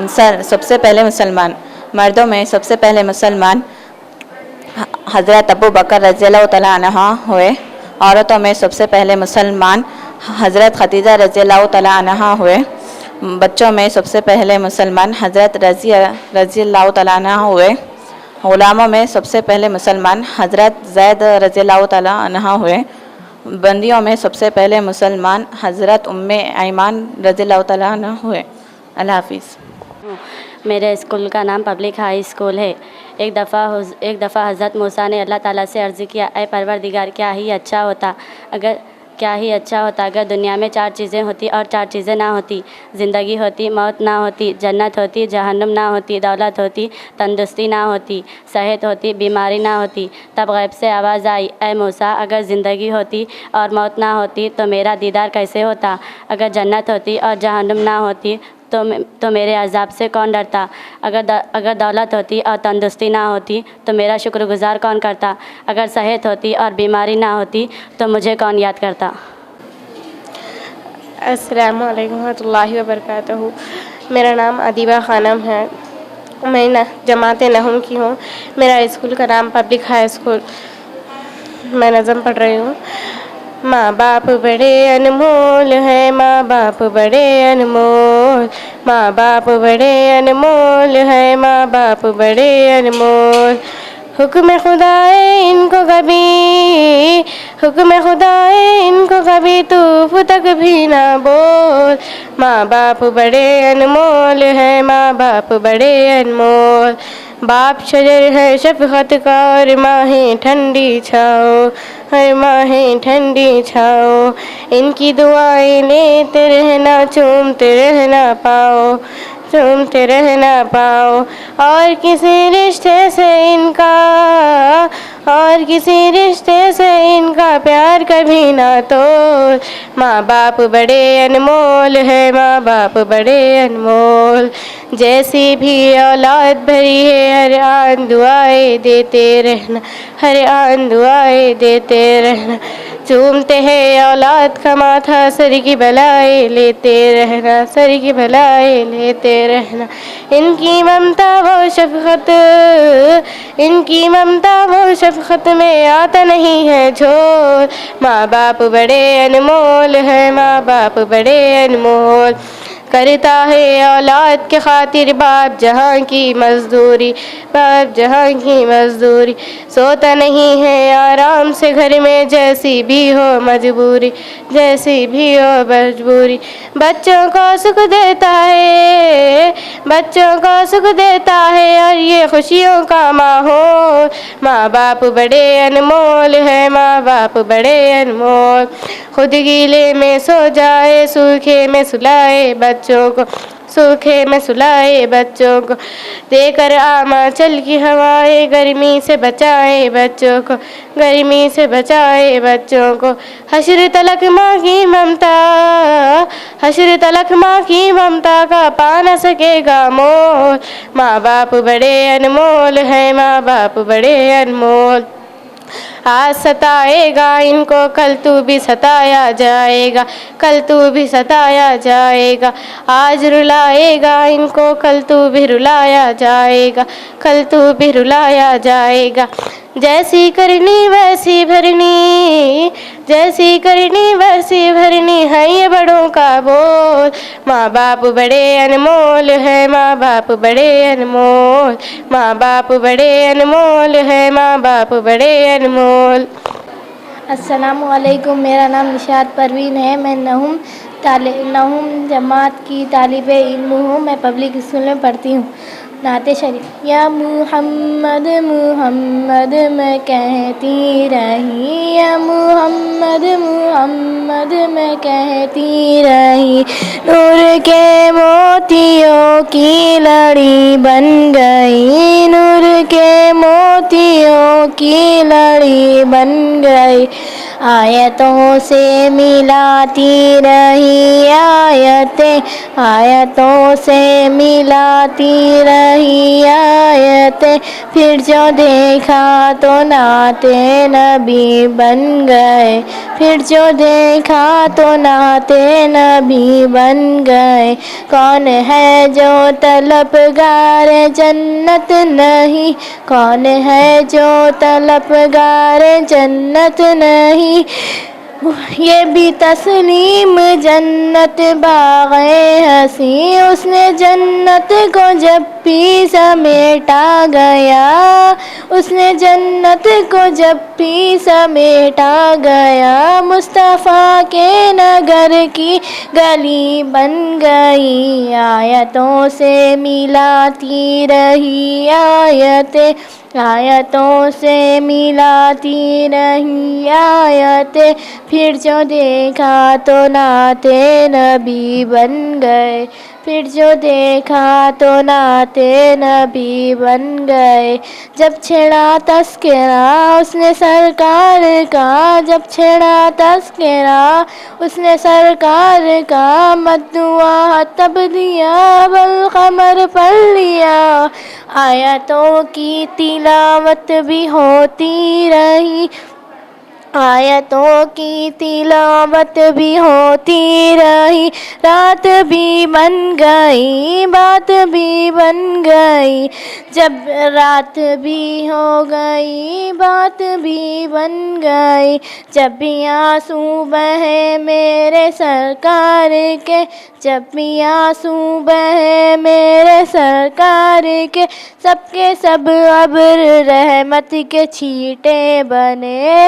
सर, सबसे पहले मुसलमान, मर्दों में सबसे पहले मुसलमान हज़रत अबू बकर रज़ियल्लाहु तआला अन्हा हुए। औरतों में सबसे पहले मुसलमान हज़रत खदीजा रज़ियल्लाहु तआला अन्हा हुए। बच्चों में सबसे पहले मुसलमान हज़रत रज़ियल्लाहु तआला अन्हा हुए। ग़ुलामों में सबसे पहले मुसलमान हज़रत ज़ैद रज़ियल्लाहु तआला अन्हा हुए। बंदियों में सबसे पहले मुसलमान हज़रत उम्मे ऐमान रज़ियल्लाहु तआला अन्हा हुए। अल्लाह हाफ़िज़। मेरे स्कूल का नाम पब्लिक हाई स्कूल है। एक दफ़ा हज़रत मूसा ने अल्लाह ताला से अर्ज़ किया, ऐ परवरदिगार, क्या ही अच्छा होता अगर दुनिया में 4 चीज़ें होती और 4 चीज़ें ना होती। ज़िंदगी होती, मौत ना होती, जन्नत होती, जहन्नुम ना होती, दौलत होती, तंदुरुस्ती ना होती, सेहत होती, बीमारी ना होती। तब गैब से आवाज़ आई, ऐ मूसा, अगर ज़िंदगी होती और मौत ना होती तो मेरा दीदार कैसे होता? अगर जन्नत होती और जहन्नुम ना होती तो मेरे अज़ाब से कौन डरता? अगर दौलत होती और तंदुरुस्ती ना होती तो मेरा शुक्रगुज़ार कौन करता? अगर सेहत होती और बीमारी ना होती तो मुझे कौन याद करता? अस्सलामु अलैकुम रहमतुल्लाहि व बरकातहू। मेरा नाम अदीबा खानम है। मैं जमात नहूम की हूँ। मेरा स्कूल का नाम पब्लिक हाई स्कूल। मैं नज़म पढ़ रही हूँ। माँ बाप बड़े अनमोल है, माँ बाप बड़े अनमोल, माँ बाप बड़े अनमोल है, माँ बाप बड़े अनमोल। हुक्म खुदाए इनको कभी, हुक्म खुदाए इनको कभी तूफ़ तक भी ना बोल। माँ बाप बड़े अनमोल है, माँ बाप बड़े अनमोल। बाप शजर है शफ़क़त का और माहें ठंडी छाओ, हर माहें ठंडी छाओ। इनकी दुआएं लेते रहना, चूमते रहना पाओ, चूमते रहना पाओ। और किसी रिश्ते से इनका, और किसी रिश्ते से इनका प्यार कभी ना तोड़। माँ बाप बड़े अनमोल है, माँ बाप बड़े अनमोल। जैसी भी औलाद भरी है, हर आन दुआएं देते रहना, हर आन दुआएं देते रहना। चूमते हैं औलाद का माथा, सर की भलाई लेते रहना, सर की भलाई लेते रहना। इनकी ममता वो शफ़क़त, इनकी ममता वो शफ़क़त में आता नहीं है झोल। माँ बाप बड़े अनमोल है, माँ बाप बड़े अनमोल। करता है औलाद के खातिर बाप जहाँ की मज़दूरी, बाप जहाँ की मज़दूरी। सोता नहीं है आराम से घर में, जैसी भी हो मजबूरी, जैसी भी हो मजबूरी। बच्चों को सुख देता है, बच्चों को सुख देता है और ये खुशियों का माहौल। माँ बाप बड़े अनमोल है, माँ बाप बड़े अनमोल। खुद गीले में सो जाए, सूखे में सुलाए बच्चों को, सूखे में सुलाए बच्चों को, देकर आमाचल की हवाएं, गर्मी से बचाए बच्चों को, गर्मी से बचाए बच्चों को। हश्र तलक माँ की ममता, हश्र तलक माँ की ममता का पा न सकेगा मोल। माँ बाप बड़े अनमोल हैं, माँ बाप बड़े अनमोल। आज सताएगा इनको कल तू भी सताया जाएगा, कल तू भी सताया जाएगा। आज रुलाएगा इनको कल तू भी रुलाया जाएगा, कल तू भी रुलाया जाएगा। जैसी करनी वैसी भरनी, जैसी करनी वैसी भरनी है ये बड़ों का बोल। माँ बाप बड़े अनमोल है, माँ बाप बड़े अनमोल, माँ बाप बड़े अनमोल है, माँ बाप बड़े अनमोल। अस्सलामु अलैकुम, मेरा नाम निशात परवीन है। मैं नहुम जमात की तालिबे इल्म हूँ। मैं पब्लिक स्कूल में पढ़ती हूँ। नाते शरीफ। या मुहम्मद मुहम्मद मैं कहती रही, या मुहम्मद मुहम्मद मैं कहती रही। नूर के मोतियों की लड़ी बन गई, नूर के मोतियों की लड़ी बन गई। आयतों से मिलाती रही आयतें, आयतों से मिलाती रही आयतें। फिर जो देखा तो नाते नबी बन गए, फिर जो देखा तो नाते नबी बन गए। कौन है जो तलबगार जन्नत नहीं, कौन है जो तलबगार जन्नत नहीं। ये भी तस्लीम जन्नत बाग़े हसी, उसने जन्नत को जब भी समेटा गया, उसने जन्नत को जब भी समेटा गया। मुस्तफ़ा के नगर की गली बन गई, आयतों से मिलाती रही आयतें, आयतों से मिलाती रही आयतें। फिर जो देखा तो नाते नबी बन गए, फिर जो देखा तो नाते नबी बन गए। जब छेड़ा तस्करा उसने सरकार का, जब छेड़ा तस्करा उसने सरकार का। मद्दुआ तब दिया बल कमर पढ़ लिया, आयतों की तिलावत भी होती रही, आयतों की तिलावत भी होती रही। रात भी बन गई, बात भी बन गई, जब रात भी हो गई बात भी बन गई। जब भी आंसू बहे मेरे सरकार के, जब भी आंसू बहे मेरे सरकार के। सबके सब अब्र रहमत के छींटे बने,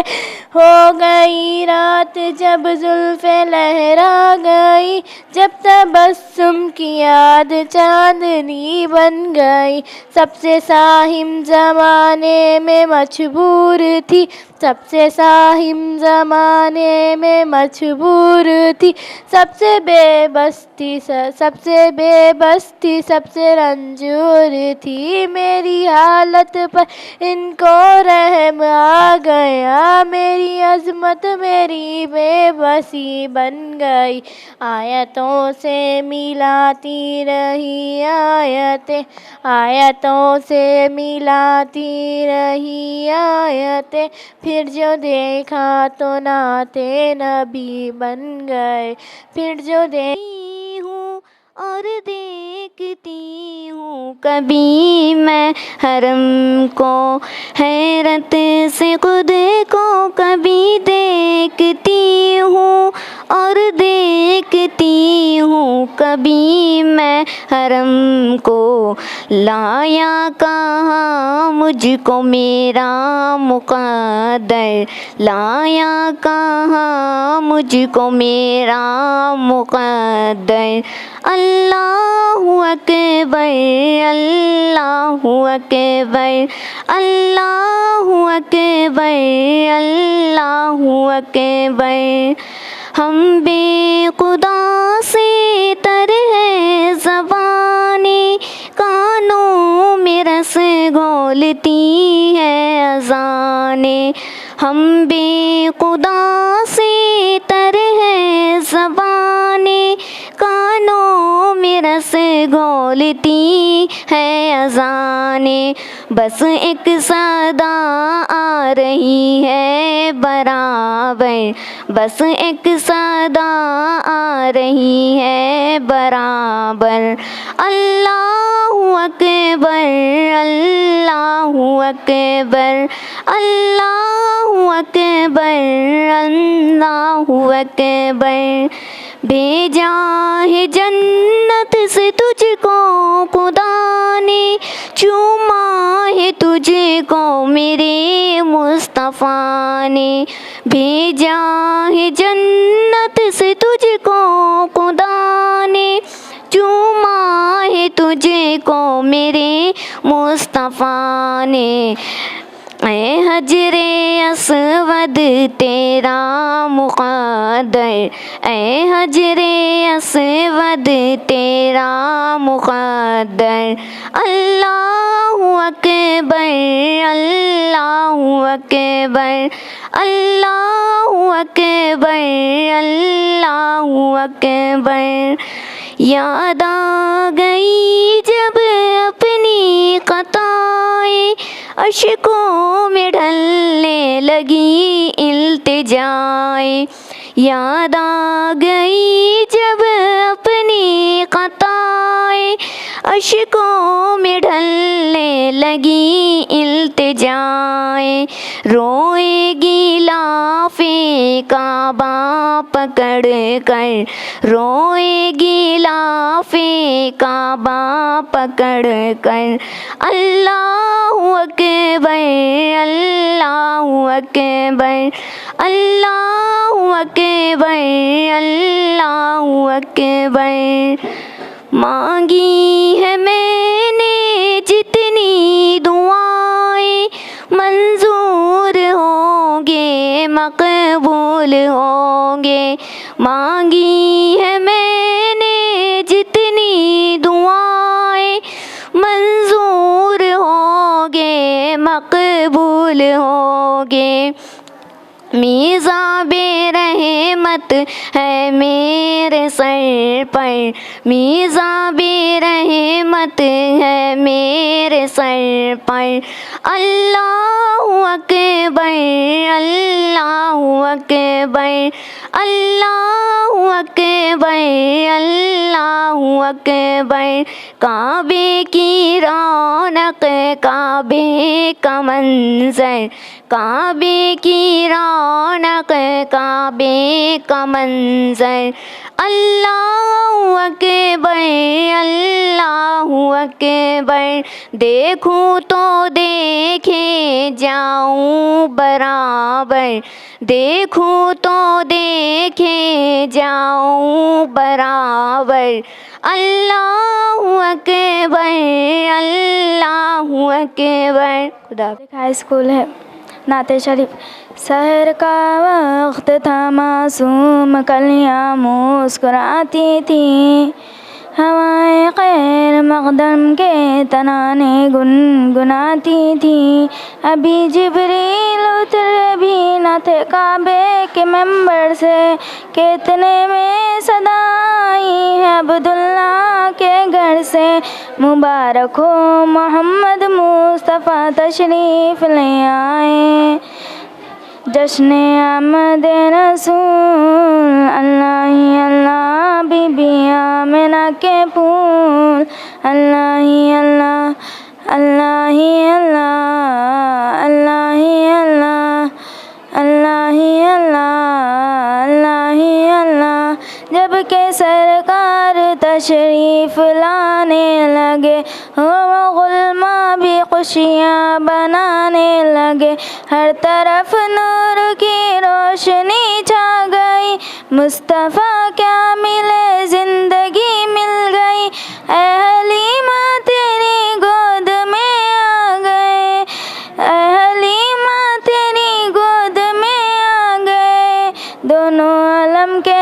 हो गई रात जब जुल्फ़े लहरा गई, जब तबस्सुम की याद चांदनी बन गई। सबसे साहिम ज़माने में मजबूर थी, सबसे साहिम ज़माने में मजबूर थी। सबसे बेबस थी, सबसे बेबस थी, सबसे रंजूर थी। मेरी हालत पर इनको रहम आ गया, मेरी अज़मत मेरी बेबसी बन गई। आयतों से मिलाती रही आयतें, आयतों से मिलाती रही आयतें। फिर जो देखा तो नाते नबी बन गए, फिर जो देखती हूँ और देखती हूँ कभी मैं हरम को, हैरत से खुद को कभी देखती हूँ और देखती हूँ कभी मैं हरम को। लाया कहाँ मुझको मेरा मुक़द्दर, लाया कहाँ मुझको मेरा मुक़द्दर। अल्लाहु अकबर, अल्लाहु अकबर, अल्लाहु अकबर, अल्लाहु अकबर। हम बेखुदा से तर है ज़बानें, कानों में रस घोलती है अज़ानें। हम बेखुदा से तर है ज़बानें, कानों में रस घोलती है अज़ानें। बस एक सदा आ रही है बराबर, बस एक सदा आ रही है बराबर। अल्लाहु अकबर, अल्लाहु अकबर, अल्लाहु अकबर, अल्लाहु अकबर। भेजा है जन्नत से तुझको खुदा ने, चूमा है तुझको मेरे मुस्तफ़ा ने। भेजा है जन्नत से तुझको खुदा ने, चूमा है तुझको मेरे मुस्तफ़ा ने। ऐ हजरे अस्वद तेरा मुक़द्दर, ऐ हजरे अस्वद तेरा मुक़द्दर। अल्लाहु अकबर, अल्लाहु अकबर, अल्लाहु अकबर, अल्लाहु अकबर। याद आ गई जब अपनी ख़ताएं, अश्कों में ढलने लगी इल्तिजाएं। याद आ गई जब अपनी ख़ताएं, अश्कों में ढलने लगी इल्तिजाएं। रोएगी लाफ़े काबा पकड़ कर, रोएगी लाफ़े काबा पकड़ कर। अल्लाहु अकबर, अल्लाहु अकबर, अल्लाहु अकबर, अल्लाहु अकबर। मांगी है मैंने जितनी दुआएं, मंजूर होंगे मकबूल होंगे। मांगी है मैंने जितनी दुआएं, मंजूर होंगे मकबूल होंगे। मीज़ान बेरहमत है मेरे सर पर, मीज़ान बेरहमत है मेरे सर पर। अल्लाहु अकबर, अल्लाहु अकबर, अल्लाहु अकबर, अल्लाहु अकबर। काबे की रौनक, काबे का मंज़र, काबे की रौनक, काबे का मंज़र। अल्लाहु अकबर, अल्लाहु अकबर। देखूं तो देखे जाऊं बराबर, देखूं तो देखे जाऊं बराबर। अल्लाहु अकबर, अल्लाहु अकबर। खुदा हाई स्कूल है। नाते शरीफ। सहर का वक्त था, मासूम कलियाँ मुस्कुराती थी, हवाएं खैर मक़दम के तराने गुनगुनाती थी। अभी जिब्रील उतरे भी न थे काबे के मेंबर से, कितने में सदा आई है अब्दुल्ला के घर से। मुबारक हो मोहम्मद मुस्तफ़ा तशरीफ़ ले आए, जश्न आमद रसूल। अल्लाह ही अल्लाह बीबी आमिना के फूल। अल्लाह ही अल्लाह, अल्लाह ही अल्लाह, अल्लाह ही अल्लाह, अल्लाह ही अल्लाह, अल्लाह ही अल्लाह। जब के सरकार तशरीफ़ लाने लगे, गुलमा भी खुशियाँ बनाने लगे। हर तरफ नूर की रोशनी छा गई, मुस्तफ़ा क्या मिले ज़िंदगी मिल गई। ऐ हलीमा तेरी गोद में आ गए, ऐ हलीमा तेरी गोद में आ गए। दोनों आलम के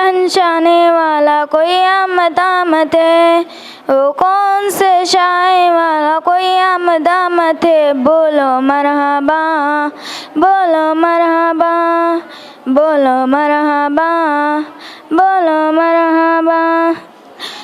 शहंशाने वाला कोई आमद आमद है, वो कौन से शाय वाला कोई आमद आमद है। बोलो मरहबा, बोलो मरहबा, बोलो मरहबा, बोलो मरहबा।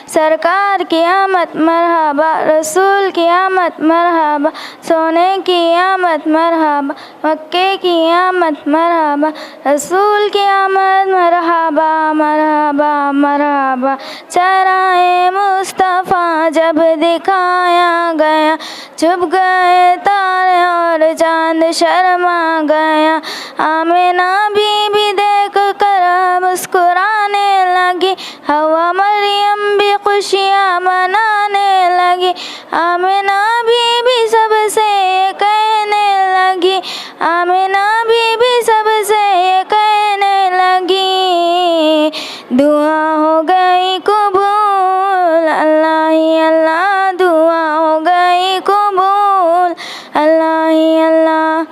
सरकार की आमद मरहबा, रसूल की आमद मरहबा, सोने की आमद मरहबा, मक्के की आमद मरहबा, रसूल की आमद मरहबा मरहबा मरहबा। चराए मुस्तफ़ा जब दिखाया गया, छुप गए तारे और चांद शर्मा गया। आमिना बीबी देख कर मुस्कुराने लगी, हवा मरियम भी खुशियाँ मनाने लगी। आमिना बीबी सबसे कहने लगी, आमिना बीबी सबसे कहने लगी, दुआ हो गई कबूल अल्लाह ही अल्लाह, दुआ हो गई कबूल अल्लाह ही अल्लाह,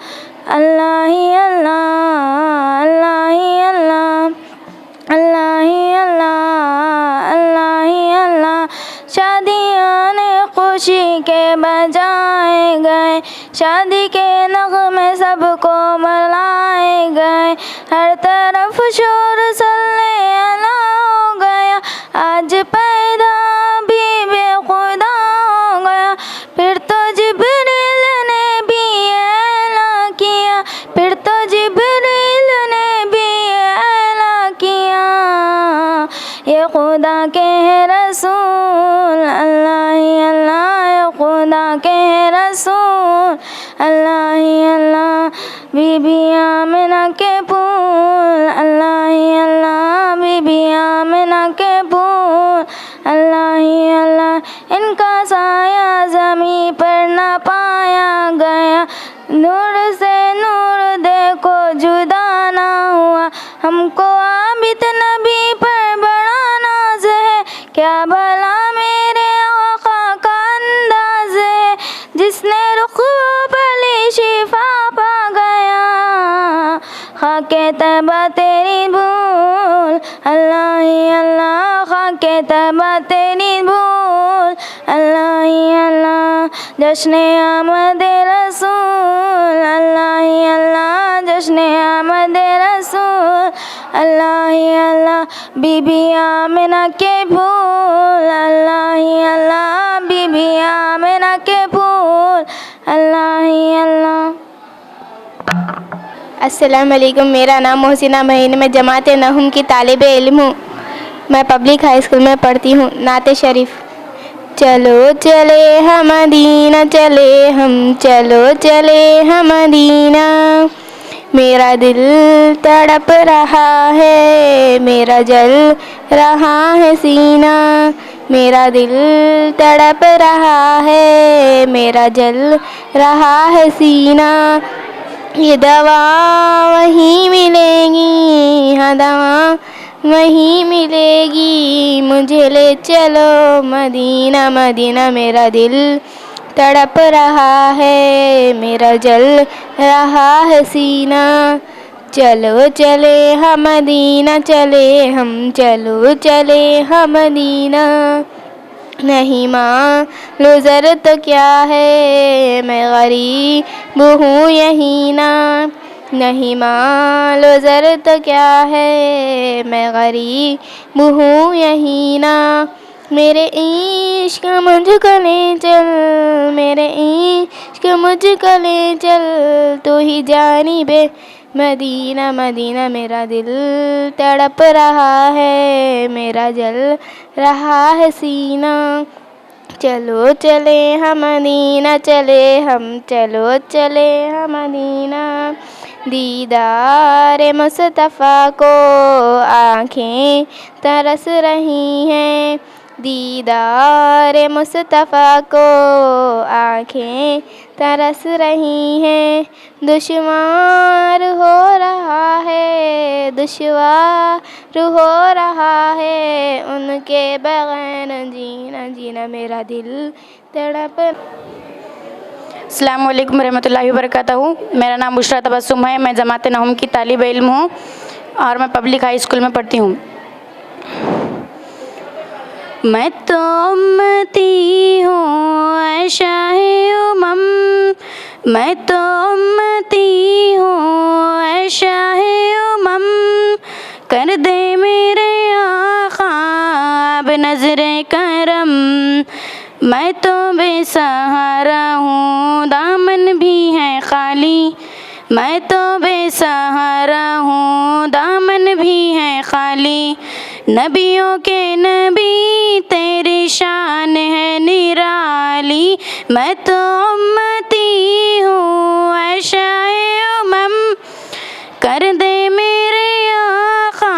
अल्लाह ही अल्लाह, अल्लाह ही अल्लाह, अल्लाह ही अल्लाह, अल्लाह ही अल्लाह। शादियाँ ने खुशी के बजाए गए, शादी के नग़मे सबको मलाए गए। हर तरफ शोर सल्ले अला हो गया, आज पैदा बीबे खुदा हो गया। फिर तो जिब्रील ने भी ऐलान किया, फिर तो जिब्रील ने भी ऐलान किया, ये खुदा के हैं रसूल अल्लाह ही अल्लाह, ये खुदा के हैं रसूल अल्लाह ही अल्लाह। बीबी आमिना के फूल अल्लाह ही अल्लाह, बीबी आमिना के फूल अल्लाह ही अल्लाह। इनका साया ज़मीं पर ना पाया गया, नूर से नूर देखो जुदा ना हुआ। हमको आबिद नबी पर बड़ा नाज है, क्या भला मेरे आका का अंदाज है, जिसने रुख भली शिफा पा गया। खाके तैबा तेरी भूल अल्लाह ही अल्लाह, खाके तैबा तेरी भूल अल्लाह ही अल्लाह। जश्ने आमद रसूल अल्लाह ही अल्लाह, जश्ने आमद रसूल अल्लाह ही अल्लाह। बीबी आमिना के फूल अल्लाह ही अल्लाह, बीबी आमिना के फूल अल्लाह ही अल्लाह। अस्सलाम वालेकुम, मेरा नाम मोहसिना महीन, मैं जमात नहुम की तालिब इल्म हूँ। मैं पब्लिक हाई स्कूल में पढ़ती हूँ। नाते शरीफ। चलो चले हम मदीना, चले हम, चलो चले हम मदीना, मेरा दिल तड़प रहा है, मेरा जल रहा है सीना, मेरा दिल तड़प रहा है, मेरा जल रहा है सीना। ये दवा वहीं मिलेगी, हाँ दवा वहीं मिलेगी, मुझे ले चलो मदीना मदीना, मेरा दिल तड़प रहा है, मेरा जल रहा है सीना। चलो चले हम मदीना, चले हम, चलो चले हम मदीना, नहीं मालूम ज़र तो क्या है, मैं गरीब हूँ यहीं ना, नहीं मालूम ज़र तो क्या है, मैं गरीब हूँ यहीं ना। मेरे इश्क मुझको ले चल, मेरे इश्क मुझको ले चल, तू ही जानिबे मदीना मदीना, मेरा दिल तड़प रहा है, मेरा जल रहा है सीना। चलो चले हम मदीना, चले हम, चलो चले हम मदीना, दीदार मुस्तफ़ा को आँखें तरस रही हैं, दीदार मुस्तफ़ा को आँखें तरस रही हैं। दुश्वार हो रहा है, दुश्वार हो रहा है, उनके बगैर जीना जीना, मेरा दिल तड़प। अस्सलामु अलैकुम रहमतुल्लाहि व बरकातहू। मेरा नाम बुशरा तबस्सुम है, मैं जमात नहुम की तालिब इल्म हूँ और मैं पब्लिक हाई स्कूल में पढ़ती हूँ। मैं तो उम्मती हूँ ऐ शाहे उमम, मैं तो उम्मती हूँ ऐ शाहे उमम, कर दे मेरे आका अब नज़रे करम। मैं तो बेसहारा हूँ दामन भी है खाली, मैं तो बेसहारा हूँ दामन भी है खाली। नबियों के नबी तेरी शान है निराली, मैं तो उम्मती हूँ ऐ शाए उमम, कर दे मेरे आका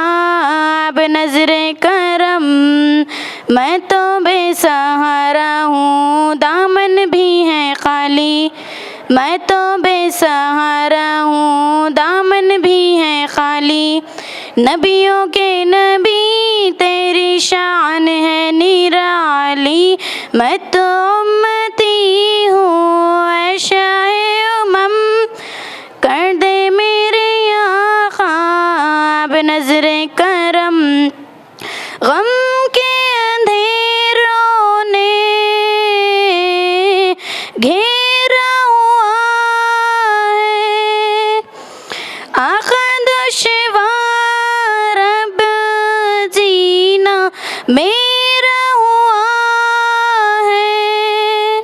अब नज़रे करम। मैं तो बेसहारा हूँ दामन भी है खाली, मैं तो बेसहारा हूँ दामन भी है खाली। नबियों के नबी तेरी शान है निराली, मैं तो उम्मती हूँ ऐ शाए उमम, कर दे मेरे आका अब नज़रे करम। गम के अंधेरों ने घेरा हुआ है, आका दुश्वार अब जीना मेरा हुआ है।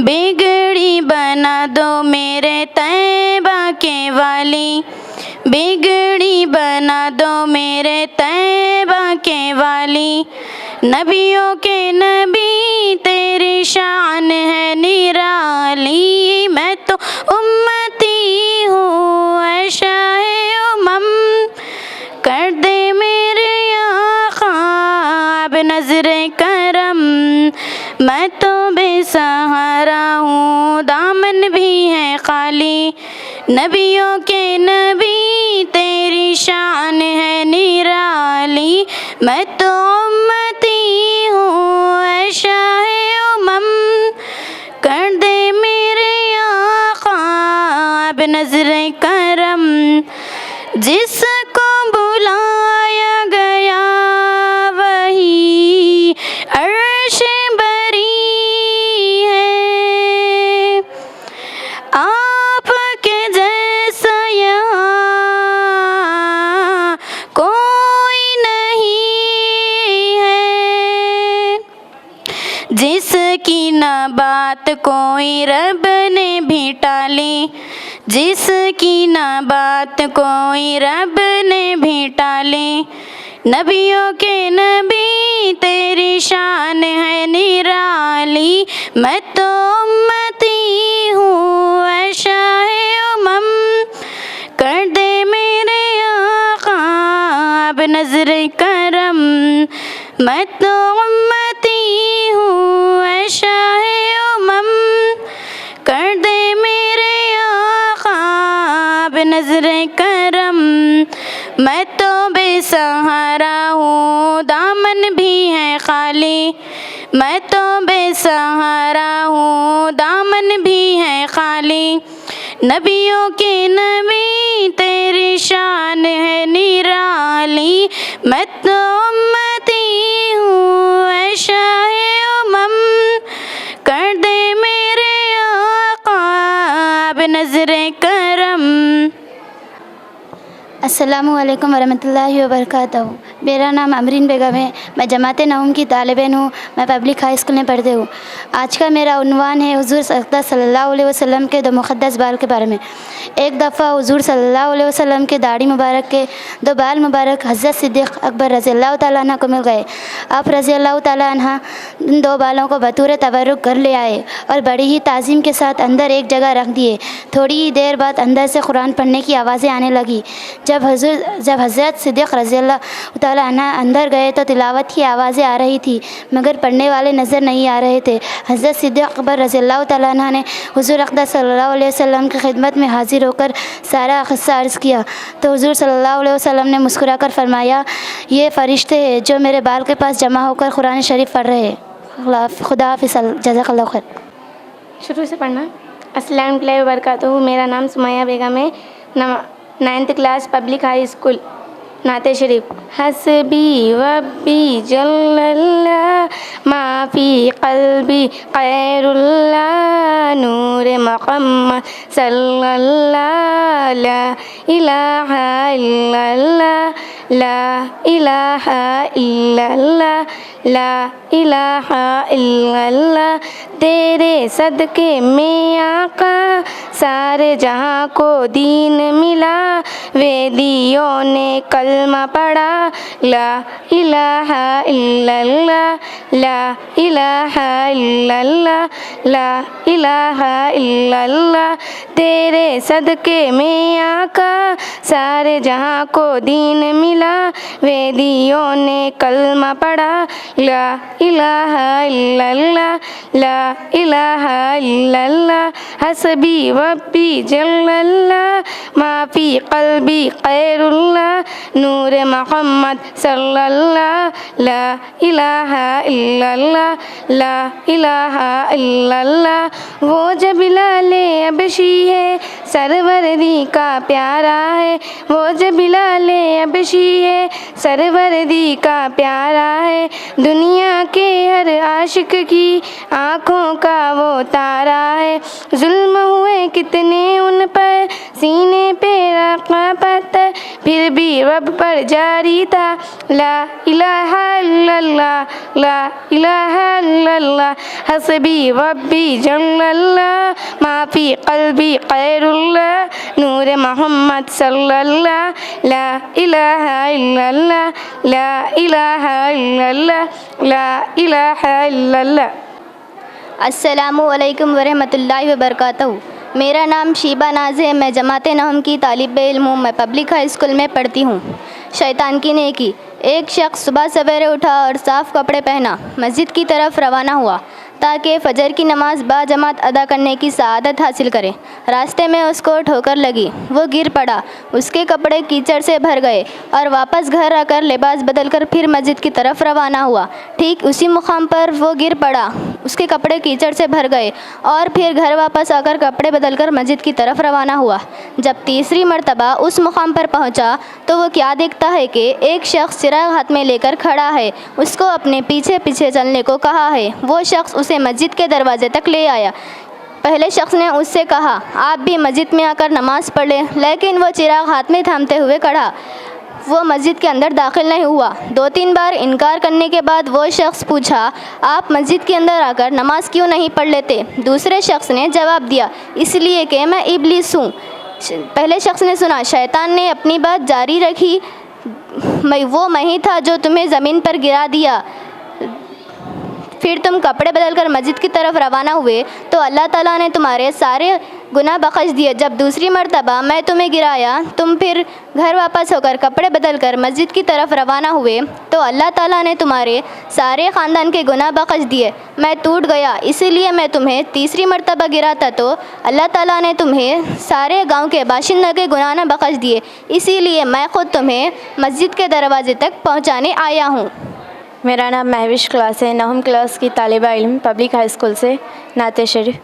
बिगड़ी बना दो मेरे तैबा के वाली, बिगड़ी बना दो मेरे तैबा के वाली। नबियों के नबी तेरी शान है निराली, मैं तो उम्मती हूँ ऐ शाए उमम, कर दे मेरे आका अब नज़रे करम। मैं तो बेसहारा हूँ दामन भी है खाली, नबियों के नबी तेरी शान है निराली, मैं तो उम्मती हूँ ऐ शाए उमम, कर दे मेरे आका अब नज़रे करम। जिसको बुलाया गया वही अर्श बरी है, आपके जैसा यहाँ कोई नहीं है। जिसकी न बात कोई रब ने भी टाली, जिसकी न बात कोई रब ने भी टाली। नबियों के नबी तेरी शान है निराली, मैं तो उम्मती हूँ ऐ शाए उमम, कर दे मेरे आका अब नज़रे करम। मैं तो उम्मती हूँ ऐ शाए उमम, कर दे मेरे आका अब नज़रे करम। मैं तो बेसहारा हूँ दामन भी है खाली, मैं तो बेसहारा हूँ दामन भी है खाली। नबियों के नबी तेरी शान है निराली, मैं तो उम्मती हूँ ऐ शाए उमम, कर दे मेरे आका अब नज़रे करम। अस्सलामु अलैकुम वरहमतुल्लाहि वबरकातुहू। मेरा नाम अमरीन बेगम है, मैं जमात नऊम की तालिबेन हूँ, मैं पब्लिक हाई स्कूल में पढ़ती हूँ। आज का मेरा उन्वान है हुज़ूर सल्लल्लाहु अलैहि वसल्लम के दो मुक़द्दस बाल के बारे में। एक दफ़ा हुज़ूर सल्लल्लाहु अलैहि वसल्लम के दाढ़ी मुबारक के दो बाल मुबारक हज़रत सिद्दीक़ अकबर रज़ियल्लाहु ताला अन्हा को मिल गए। आप रज़ियल्लाहु ताला अन्हा इन दो बालों को बतौर तबरुक घर ले आए और बड़ी ही ताज़ीम के साथ अंदर एक जगह रख दिए। थोड़ी ही देर बाद अंदर से कुरान पढ़ने की आवाज़ें आने लगी। जब हज़रत सिद्दीक़ रज़ियल्लाहु ताला अन्हा अंदर गए तो तिलावत की आवाज़ें आ रही थी मगर पढ़ने वाले नज़र नहीं आ रहे थे। हज़रत सिद्दीक़ अकबर रज़ियल्लाहु ताला अन्हा ने हुज़ूर अक़दस सल्लल्लाहु अलैहि वसल्लम की खिदमत में हाज़िर होकर सारा क़िस्सा अर्ज़ किया तो हुज़ूर सल्लल्लाहु अलैहि वसल्लम ने मुस्कुराकर फरमाया, ये फ़रिश्ते हैं जो मेरे बाल के पास जमा होकर कुरान शरीफ पढ़ रहे हैं। खुदा हाफ़िज़, जज़ाकल्लाहु खैर। शुरू से पढ़ना। अस्सलाम वालेकुम वबरकातुहू। मेरा नाम सुमैया बेगम है, 9th class public high school. नाते शरीफ हसबी वब्बी जल्लल्लाह माफ़ी क़ल्बी ख़ैरुल्लाह नूर मुहम्मद सल्लल्लाह ला इलाहा इल्लल्लाह ला इलाहा इल्लल्लाह ला इलाहा इल्लल्लाह। तेरे सदके में आका सारे जहाँ को दीन मिला, वेदियों ने कलमा पढ़ा ला इलाहा इल्लल्लाह ला इलाहा इल्लल्लाह ला इलाहा इल्लल्लाह। तेरे सदके में आका सारे जहाँ को दीन मिला, वेदियों ने कलमा पढ़ा ला इलाहा इल्लल्लाह ला इलाहा इल्लल्लाह। हसबी वब्बी जल्लल्लाह माफ़ी क़ल्बी ख़ैरुल्लाह नूर मुहम्मद सल्लल्लाह ला इलाहा इल्लल्लाह ला इलाहा इल्लल्लाह। वो जब बिलाले अबशी है सरवरदी का प्यारा है, वो जब बिलाले अबशी है सरवरदी का प्यारा है। दुनिया के हर आशिक की आँखों का वो तारा है। जुल्म हुए कितने उन पर सीने पे रखा पत्थर, फिर भी रब पर जारी था ला इलाहा इल्लल्लाह ला इलाहा इल्लल्लाह। हसबी वब्बी जल्लल्लाह माफ़ी क़ल्बी ख़ैरुल्लाह नूर मुहम्मद सल्लल्लाह ला इलाहा इल्लल्लाह ला इलाहा इल्लल्लाह ला इलाहा इल्लल्लाह। अस्सलामु अलैकुम वरहमतुल्लाहि वबरकातुहू। मेरा नाम शीबा नाज है। मैं जमात नहम की तालिब इल्म हूँ। मैं पब्लिक हाई स्कूल में पढ़ती हूँ। शैतान की नेकी। एक शख्स सुबह सवेरे उठा और साफ़ कपड़े पहना मस्जिद की तरफ रवाना हुआ ताकि फ़जर की नमाज़ बाजमात अदा करने की सआदत हासिल करे। रास्ते में उसको ठोकर लगी, वो गिर पड़ा, उसके कपड़े कीचड़ से भर गए और वापस घर आकर लिबास बदलकर फिर मस्जिद की तरफ रवाना हुआ। ठीक उसी मुकाम पर वो गिर पड़ा, उसके कपड़े कीचड़ से भर गए और फिर घर वापस आकर कपड़े बदलकर मस्जिद की तरफ रवाना हुआ। जब तीसरी मर्तबा उस मुकाम पर पहुंचा तो वो क्या देखता है कि एक शख्स चिराग हाथ में लेकर खड़ा है, उसको अपने पीछे पीछे चलने को कहा है। वो शख्स उसे मस्जिद के दरवाजे तक ले आया। पहले शख्स ने उससे कहा आप भी मस्जिद में आकर नमाज़ पढ़ लें, लेकिन वो चिराग हाथ में थामते हुए खड़ा। वो मस्जिद के अंदर दाखिल नहीं हुआ। 2-3 बार इनकार करने के बाद वो शख्स पूछा आप मस्जिद के अंदर आकर नमाज क्यों नहीं पढ़ लेते? दूसरे शख्स ने जवाब दिया इसलिए कि मैं इब्लीस हूँ। पहले शख्स ने सुना, शैतान ने अपनी बात जारी रखी, मैं ही था जो तुम्हें ज़मीन पर गिरा दिया। फिर तुम कपड़े बदलकर मस्जिद की तरफ रवाना हुए तो अल्लाह ताला ने तुम्हारे सारे गुनाह बख्श दिए। जब दूसरी मर्तबा मैं तुम्हें गिराया, तुम फिर घर वापस होकर कपड़े बदलकर मस्जिद की तरफ रवाना हुए तो अल्लाह ताला ने तुम्हारे सारे ख़ानदान के गुनाह बख्श दिए। मैं टूट गया, इसीलिए मैं तुम्हें तीसरी मर्तबा गिराता तो अल्लाह ताला ने तुम्हें सारे गांव के बाशिंदों के गुनाह न बख्श दिए, इसीलिए मैं ख़ुद तुम्हें मस्जिद के दरवाजे तक पहुँचाने आया हूँ। मेरा नाम महविश क्लास है, नहम क्लास की तालिबा इल्म पब्लिक हाई स्कूल से। नाते शरीफ।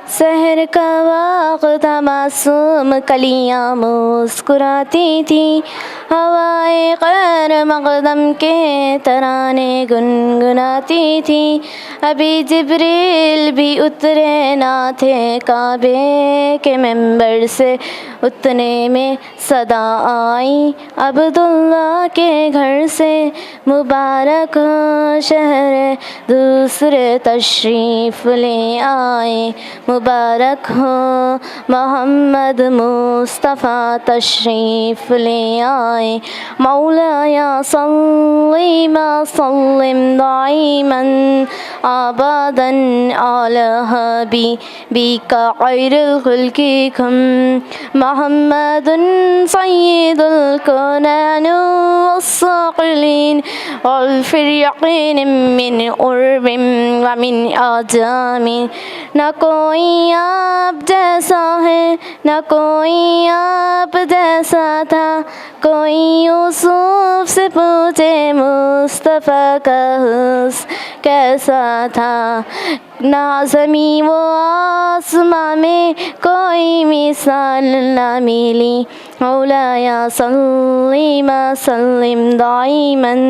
सहर का वक्त मासूम कलियाँ मुस्कुराती थी, हवाए क़ैर मक़दम के तराने गुनगुनाती थी। अभी जिब्रील भी उतरे ना थे काबे के मेंबर से, उतने में सदा आई अब्दुल्ला के घर से। मुबारक हो शहर दूसरे तशरीफ़ ले आए, मुबारक हो मोहम्मद मुस्तफ़ा तशरीफ़ ले आए। मौलाया सल्ली व सल्लिम दाइमन आबादन अला हबीबिका खैरुल खुल्किकुम मुहम्मदुन सय्यिदुल कौनैन वस्साक़िलीन वल फ़िरयक़ीन मिन उर्बिन व मिन आजामिन। न कोई आप जैसा है, न कोई आप जैसा था, कोई यूसुफ से पूछे मुस्तफ़ा का हुस्न कैसा था। ना ज़मीं व आसमां में कोई मिसाल ना मिली। मौलाया सल्ली व सल्लिम दाइमन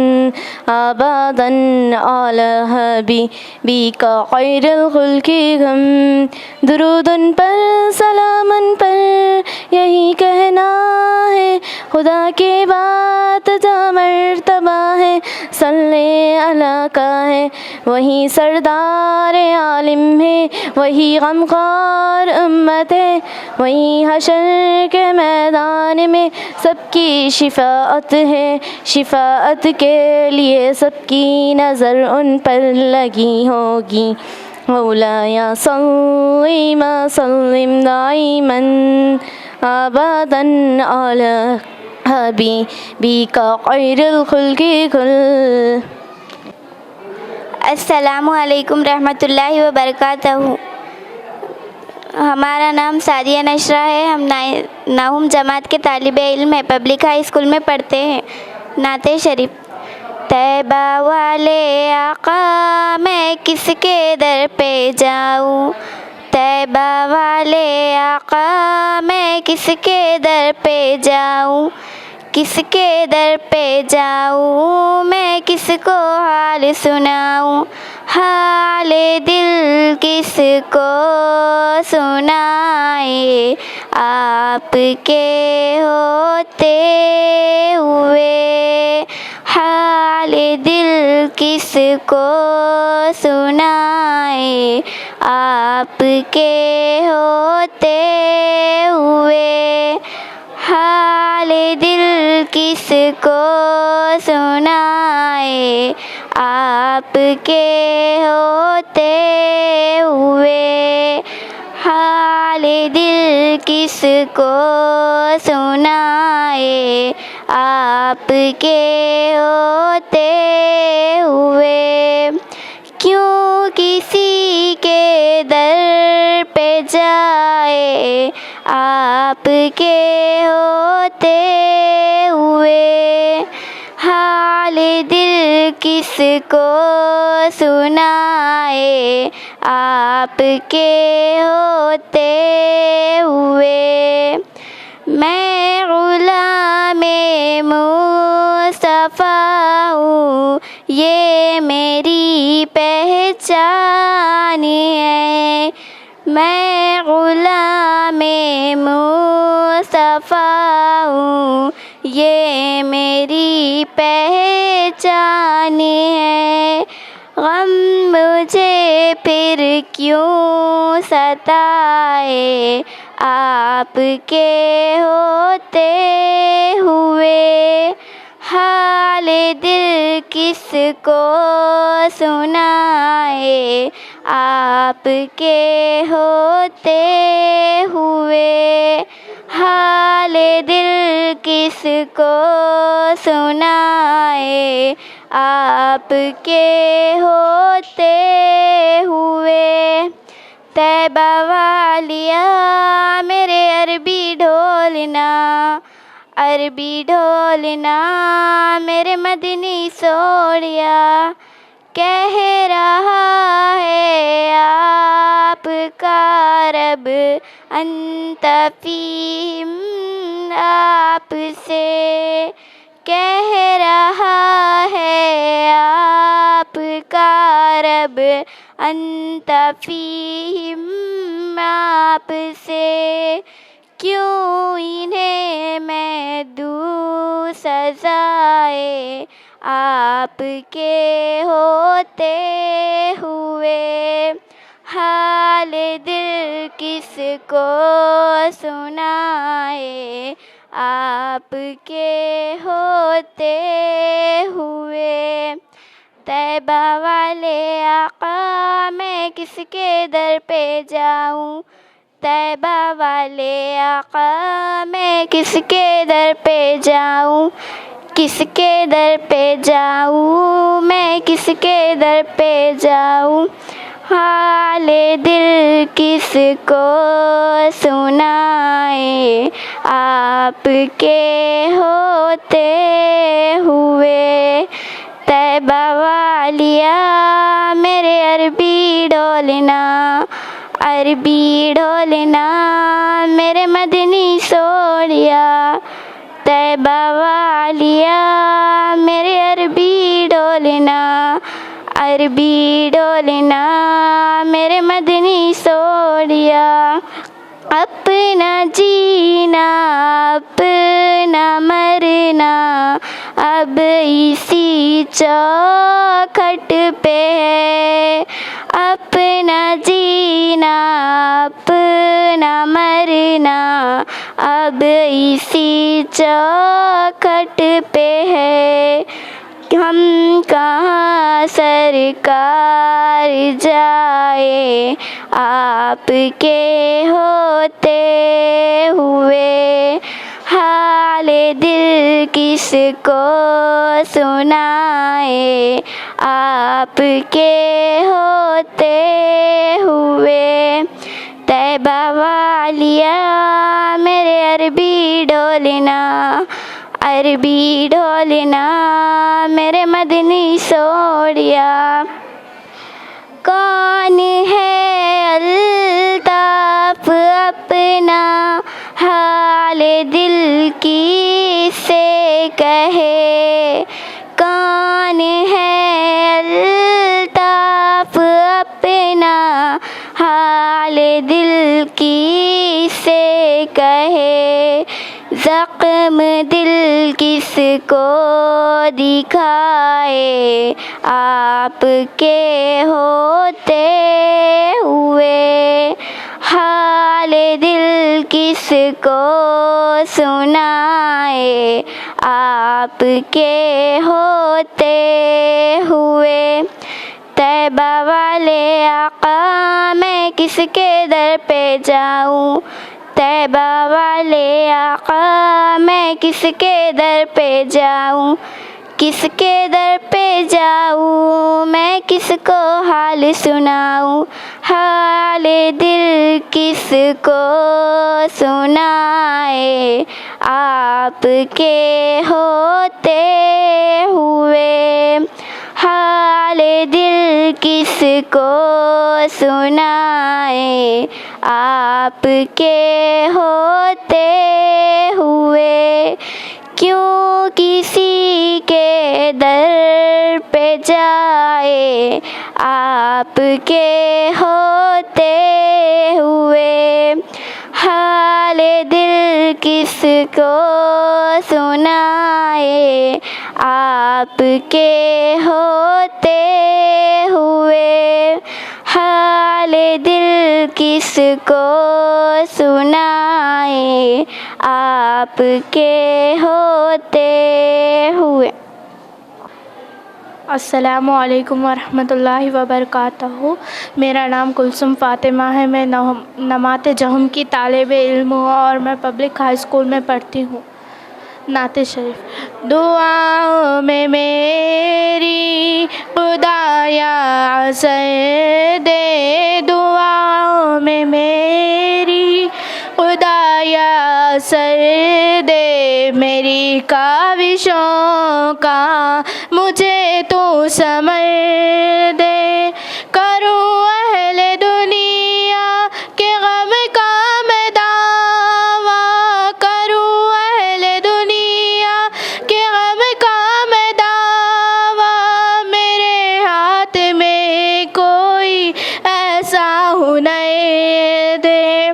अबदन अला हबीबिका खैरुल खुल्क़ि गम। दुरूदन पर सलामन पर यही कहना है, खुदा के बात जो मर्तबा है सल्ले अला का है। वही सरदार आलिम है, वही गमखार उम्मत है, वही हशर के मैदान में सबकी शिफाअत है। शिफाअत के लिए सबकी नज़र उन पर लगी होगी। मौलाया सल्ली व सल्लिम दाइमन अबदन अला हबीबिका खैरुल खुल्क़ि कुल। अस्सलामु अलैकुम रहमतुल्लाहि व बरकातहू। हमारा नाम सादिया नशरा है। हम नाहुम जमात के तालिबे इल्म है, पब्लिक हाई स्कूल में पढ़ते हैं। नाते शरीफ। तैबा वाले आका मैं किसके दर पे जाऊँ, तैबा वाले आका मैं किसके दर पे जाऊँ, किसके दर पे जाऊँ मैं किसको हाल सुनाऊँ। हाल दिल किसको सुनाए आपके होते हुए। हाल दिल किसको सुनाए आपके होते हुए। हाल दिल किसको सुनाए आपके होते हुए। हाल दिल किसको सुनाए आपके होते हुए। क्यों किसी के दर पे जाए आपके होते हुए। हाल दिल किसको सुनाए आपके होते हुए। मैं गुलामे मुस्तफ़ा हूँ, ये मेरी पहचान है। मैं गुलामे मुस्तफ़ा हूँ, ये मेरी पहचान है। गम मुझे फिर क्यों सताए आपके होते हुए। हाल दिल किसको सुनाए आपके होते हुए। हाल दिल किसको सुनाए आपके होते हुए। तैबा वालिया मेरे अरबी ढोलना, अरबी ढोलना मेरे मदनी सोड़िया। कह रहा है आपका रब अंत फीहिम, आपसे कह रहा है आपका रब अंत फीहिम, आपसे। क्यों इन्हें मैं दूँ सजाए आपके होते हुए। हाल दिल किसको सुनाए आपके होते हुए। तैबा वाले आका मैं किसके दर पे जाऊँ, तैबा वाले आका मैं किसके दर पे जाऊँ। किसके दर पे जाऊँ मैं किसके दर पे जाऊँ। हाल दिल किसको सुनाए आपके होते हुए। तैबा वालिया मेरे अरबी ढोलना, अरबी ढोलना मेरे मदनी सोड़िया, तैबा वालिया मेरे अरबी ढोलना, अरबी ढोलना मेरे मदनी सोड़िया। अपना जीना अपना मरना अब इसी चौखट पे है, अपना जीना अपना मरना अब इसी चौखट पे है। हम कहाँ सरकार जाए आपके होते हुए, हाल दिल किसको सुनाए आपके होते हुए। तैबा वालिया मेरे अरबी ढोलना, अरबी ढोलना मेरे मदनी सोड़िया। कौन है अल्ताफ अपना हाल दिल की से कहे, कौन है अल्ताफ अपना हाल दिल की से कहे। ज़ख्म दिल किसको दिखाए आपके होते हुए, हाल दिल किसको सुनाए आपके होते हुए। तैबा वाले आका मैं किसके दर पे जाऊँ, तैबा वाले आका मैं किसके दर पे जाऊँ, किसके दर पे जाऊँ मैं किसको हाल सुनाऊँ, हाल दिल किसको सुनाए आपके होते हुए, हाल दिल किसको सुनाए आपके होते हुए। क्यों किसी के दर पे जाए आपके होते हुए, हाल दिल किसको सुनाए आपके होते हुए, हाल दिल किसको सुनाए आपके होते हुए। अस्सलामु अलैकुम वरहमतुल्लाहि वबरकातुहू। मेरा नाम कुलसुम फ़ातिमा है। मैं नमाते जहम की तालिबे इल्म हूँ और मैं पब्लिक हाई स्कूल में पढ़ती हूँ। नाते शरीफ। दुआओं में मेरी खुदाया असर दे, दुआओं में मेरी खुदाया असर दे, मेरी काविशों का मुझे तू समझ दे। करूँ अहले दुनिया के गम का मैं दावा, करूँ अहले दुनिया के गम का मैं दावा, मेरे हाथ में कोई ऐसा हुनर दे।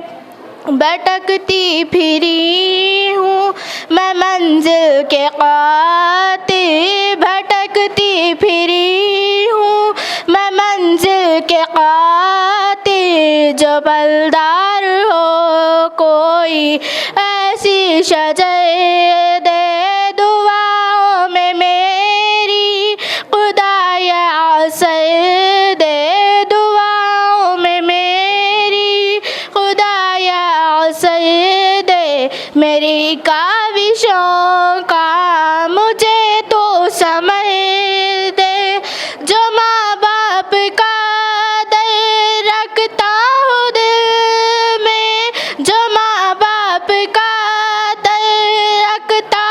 भटकती फिरी हूँ मैं मंजिल के खातिर, भटकती फिरी हूँ मैं मंजिल के खातिर, जो बलदार हो कोई ऐसी शजर दे। दुआओं में मेरी खुदाया असर दे, दुआओं में मेरी खुदाया असर दे, मेरी काविशों का मुझे तो समझ दे। जो माँ बाप का दर्द रखता हूँ दिल में, जो माँ बाप का दर्द रखता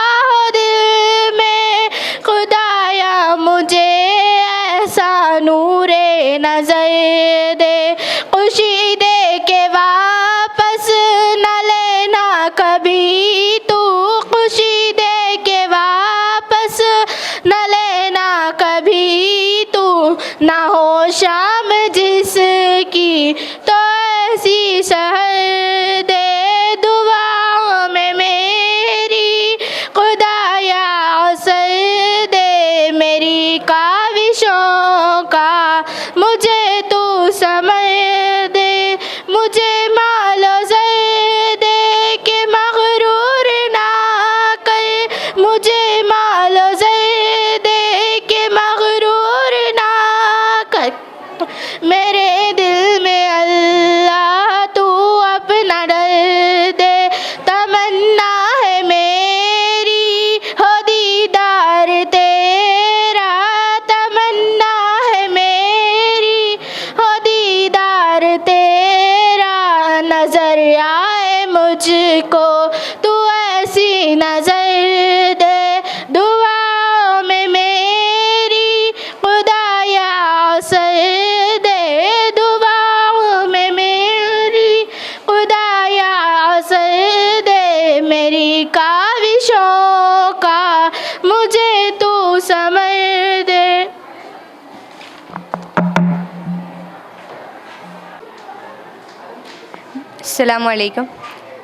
नजर दे, खुशी दे के वापस न लेना कभी तू, खुशी दे के वापस न लेना कभी तू, ना हो शाम जिसकी तो ऐसी शहर दे, दुआओं में मेरी खुदाया असर दे, मेरी काविशों का मुझे तू समझ दे, मुझे मालो ज़र दे के मगरूर ना कर, मुझे मालो ज़र दे के मगरूर ना कर, मेरे दिल में अल्लाह तू अपना डर दे, तमन्ना है मेरी हो दीदार तेरा, तमन्ना है मेरी हो दीदार तेरा, नजर आए मुझको तू ऐसी नजर दे, दुआओं में मेरी खुदाया असर दे, दुआओं में मेरी खुदाया असर दे, मेरी काविशों का मुझे तू समझ दे। अस्सलामुअलैकुम।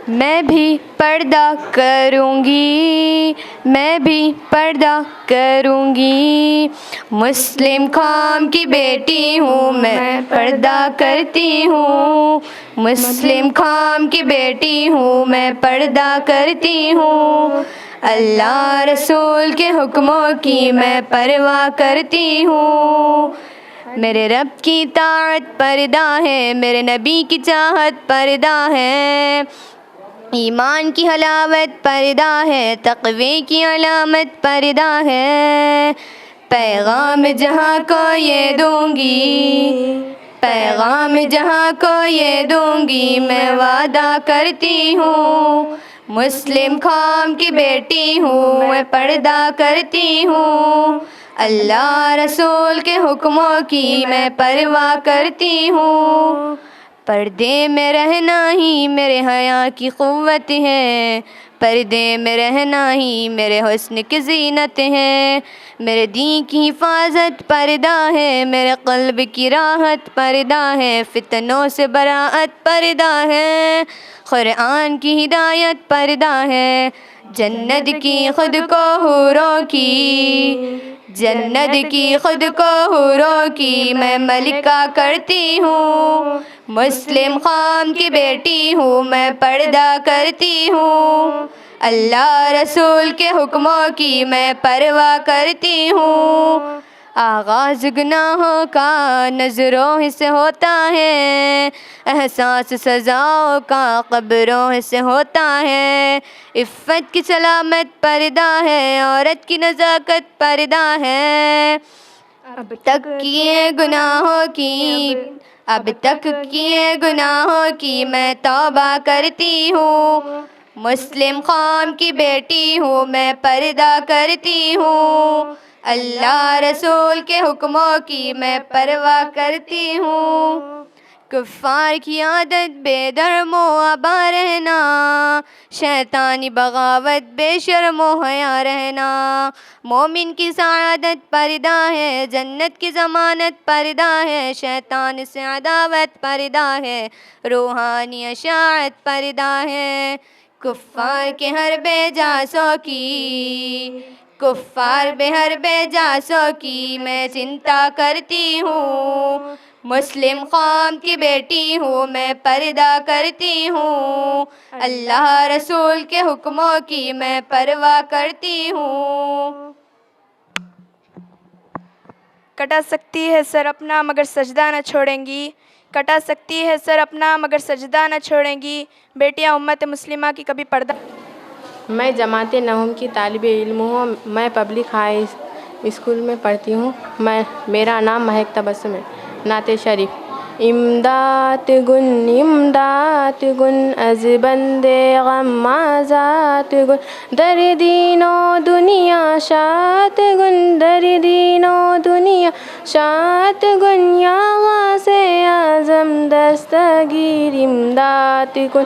मैं भी पर्दा करूँगी, मैं भी पर्दा करूँगी, मुस्लिम कौम की बेटी हूँ मैं पर्दा करती हूँ, मुस्लिम कौम की बेटी हूँ मैं पर्दा करती हूँ, अल्लाह रसूल के हुक्मों की मैं परवाह करती हूँ, मेरे रब की ताअत पर्दा है, मेरे नबी की चाहत पर्दा है, ईमान की हलावत पर्दा है, तक़वे की अलामत पर्दा है, पैगाम जहाँ को ये दूँगी, पैगाम जहाँ को ये दूँगी, मैं वादा करती हूँ, मुस्लिम कौम की बेटी हूँ मैं पर्दा करती हूँ, अल्लाह रसूल के हुक्मों की मैं परवाह करती हूँ, पर्दे में रहना ही मेरे हया की क़ुव्वत है, पर्दे में रहना ही मेरे हुस्न की ज़ीनत है, मेरे दीन की हिफाजत पर्दा है, मेरे क़ल्ब की राहत पर्दा है, फितनों से बराअत पर्दा है, क़ुरआन की हिदायत पर्दा है, जन्नत की खुद को हूरों की, जन्नत की खुद को हूरों की मैं मलिका करती हूँ, मुस्लिम कौम की बेटी हूँ मैं पर्दा करती हूँ, अल्लाह रसूल के हुक्मों की मैं परवाह करती हूँ, आगाज़ गुनाहों का नज़रों से होता है, एहसास सज़ाओं का कब्रों से होता है, इफ़्फ़त की सलामत पर्दा है, औरत की नज़ाकत पर्दा है, अब तक किए गुनाहों की मैं तौबा करती हूँ, मुस्लिम कौम की बेटी हूँ मैं पर्दा करती हूँ, अल्लाह रसूल के हुक्मों की मैं परवाह करती हूँ, कुफ़ार की आदत बेदर्मो आबा रहना, शैतानी बगावत बेशर्मो हया रहना, मोमिन की सआदत पर्दा है, जन्नत की ज़मानत पर्दा है, शैतान से अदावत पर्दा है, रूहानी अशाअत पर्दा है, कुफ़ार के हर बेजासों की, कुफ़ार बेहर बेजासों की मैं चिंता करती हूँ, मुस्लिम कौम की बेटी हूँ मैं पर्दा करती हूँ, अल्लाह रसूल के हुक्मों की मैं परवाह करती हूँ। कटा सकती है सर अपना मगर सजदा न छोड़ेंगी, कटा सकती है सर अपना मगर सजदा न छोड़ेंगी, बेटियां उम्मत मुस्लिमा की कभी पर्दा। मैं जमात नहूम की तालिब इल्म हूँ, मैं पब्लिक हाई स्कूल में पढ़ती हूँ। मेरा नाम महक तबस्सुम है। नाते शरीफ। इमदाद गुन अज बंदे गम्माज़ात गुन दर्दीनो दुनिया शात गुन दर्दीनो दुनिया शात गुन या से आज़म दस्तगीर इमदाद गुन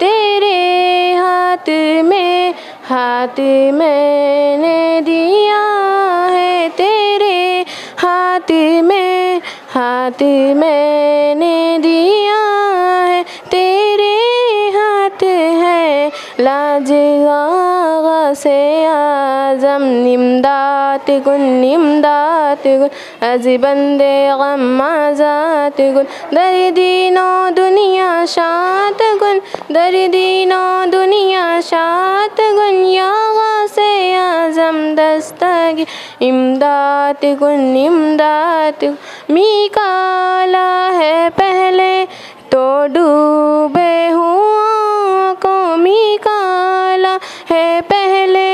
तेरे हाथ मैंने दिया है तेरे हाथ मैंने दिया है तेरे हाथ है लाजगा से आज़म इमदाद गुन अज़ बंदे गम्माज़ात गुन दर्दीनो दुनिया शात गुन दर्दीनो दुनिया शात गुन या से आज़म दस्तगीर इमदाद गुन मिकाला है पहले तो डूबे हुओं को मिकाला है पहले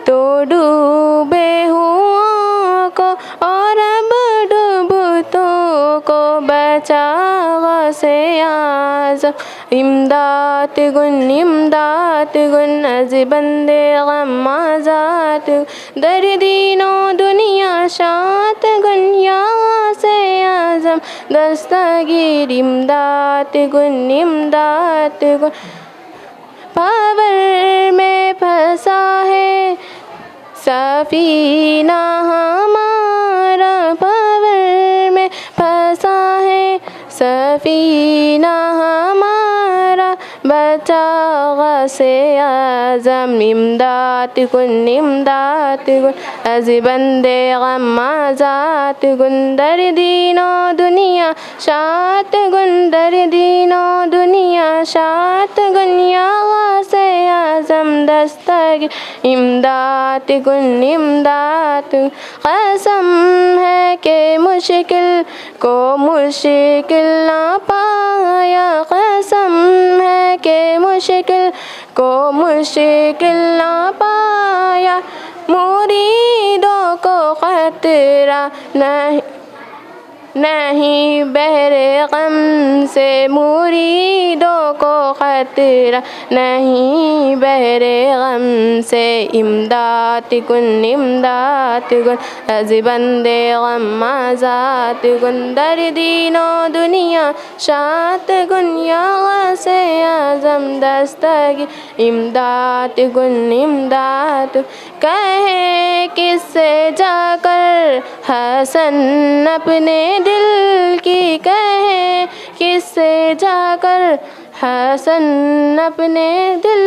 तो डूबे हुओं को और अब डूबतों को बचा से आज़म इमदाद गुन अज़ बंदे गम्माज़ात दर्दीनो दुनिया शात गुन या से आज़म दस्तगीर इमदाद गुन पावर में फंसा है सफीना हमारा पावर में फंसा है सफीना हमारा बचा से आज़म इमदाद गुन अज़ बंदे गम्माज़ात गुन दर्दीनो दुनिया शात गुन दर्दीनो दुनिया शात गुन या से आज़म दस्तगीर इमदाद गुन कसम है कि मुश्किल को मुश्किल ना पाया कसम है कि मुश्किल को मुश्किल ना पाया मुरीदों को खतरा नहीं बहरे गम से मुरीदों को खतरा नहीं बहरे गम से इमदाद गुन अज़ बंदे गम्माज़ात गुन दर्दीनो दुनिया शात गुन या से आज़म दस्तगीर इमदाद गुन कहे किससे जाकर हसन अपने दिल की कहे किससे जाकर हसन अपने दिल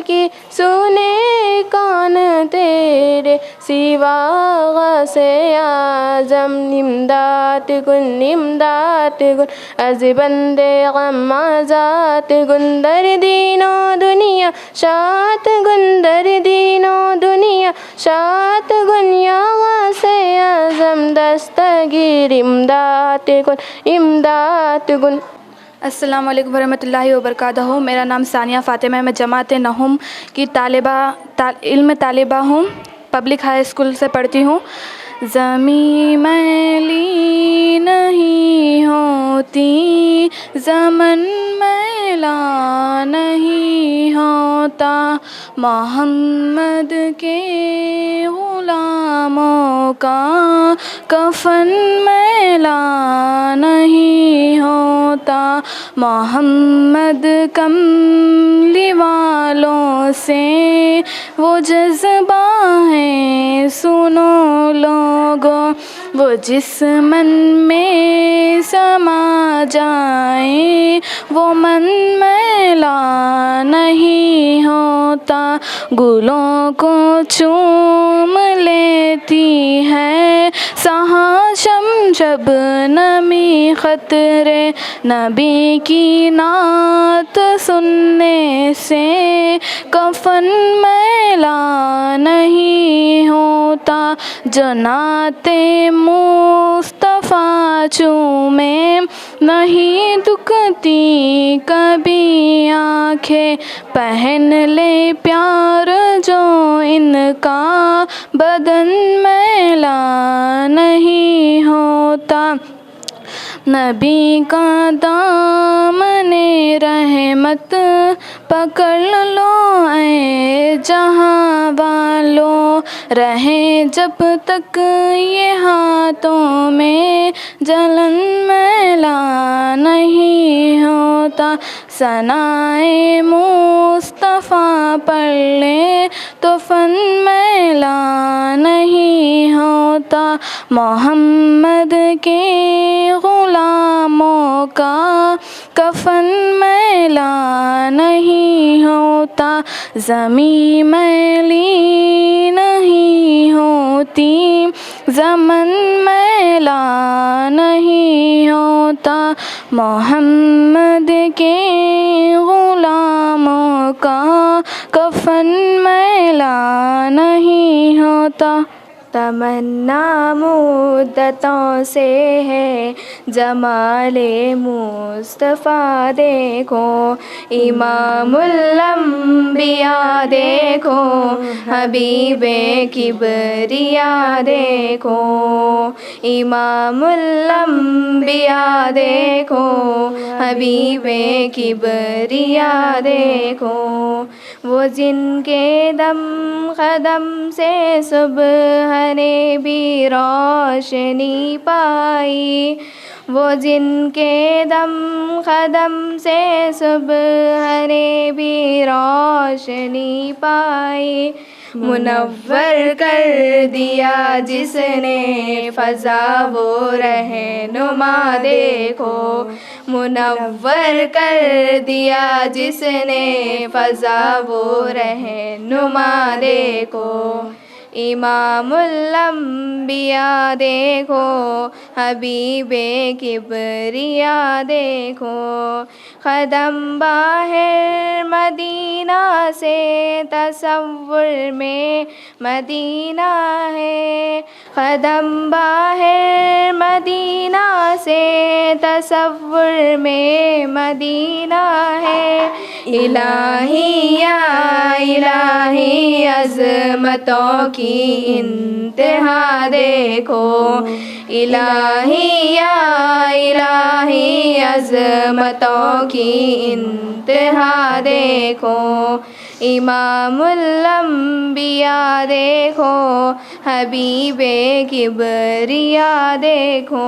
की सुने कौन तेरे सिवा से आज़म इमदाद गुन अज़ बंदे गम्माज़ात गुन दर्दीनो दुनिया शात गुन दर्दीनो दुनिया शात गुन या से आज़म दस्तगीर इमदाद गुन अस्सलाम वालेकुम वरहमतुल्लाहि वबरकातुहू। मेरा नाम सानिया फ़ातिमा है। मैं जमात नहुम की इल्म तालिबा हूँ। पब्लिक हाई स्कूल से पढ़ती हूँ। ज़मीं मैली नहीं होती ज़मन मैला नहीं होता मोहम्मद के ग़ुलामों का कफ़न मैला नहीं होता मोहम्मद कमली वालों से वो जज्बा है सुनो लोगों वो जिस मन में समा जाए वो मन मैला नहीं होता गुलों को चूम लेती है सहाशम जब नमी खतरे नबी की नात सुनने से कफन मैला नहीं होता जो नाते मुस्तफ़ा चूमे नहीं दुखती कभी आँखें पहन ले प्यार जो इनका बदन मैला नहीं होता नबी का दामने रहमत पकड़ लो ऐ जहाँ वालों, रहे जब तक ये हाथों में जलन मैला नहीं होता। सनाए मुस्तफ़ा पढ़ ले तो फन मैला नहीं होता। मोहम्मद के ग़ुलामों का कफन मैला नहीं होता। ज़मीं मैली नहीं होती, ज़मन मैला नहीं होता। मोहम्मद के ग़ुलामों का कफन मैला नहीं होता। तमन्ना मुद्दतों से है जमाले मुस्तफ़ा देखो, इमामुल अंबिया देखो, हबीबे किबरिया देखो, इमामुल अंबिया देखो, हबीबे किबरिया देखो। वो जिनके दम कदम से सुबह ने भी रोशनी पाई, वो जिनके दम कदम से सुबह ने भी रोशनी पाई। मुनव्वर कर दिया जिसने फ़ज़ा वो रहनुमा देखो, मुनव्वर कर दिया जिसने फ़ज़ा वो रहनुमा देखो। इमामुल अंबिया देखो, हबीबे किबरिया देखो। कदम बाहर मदीना से तसव्वुर में मदीना है, कदम बाहर मदीना से तसव्वुर में मदीना है। इलाही या इलाही अज़मतों की इंतहा देखो, इलाही या इलाही अज़मतों की इंतहा देखो। इमामुल अंबिया देखो, हबीबे किबरिया देखो।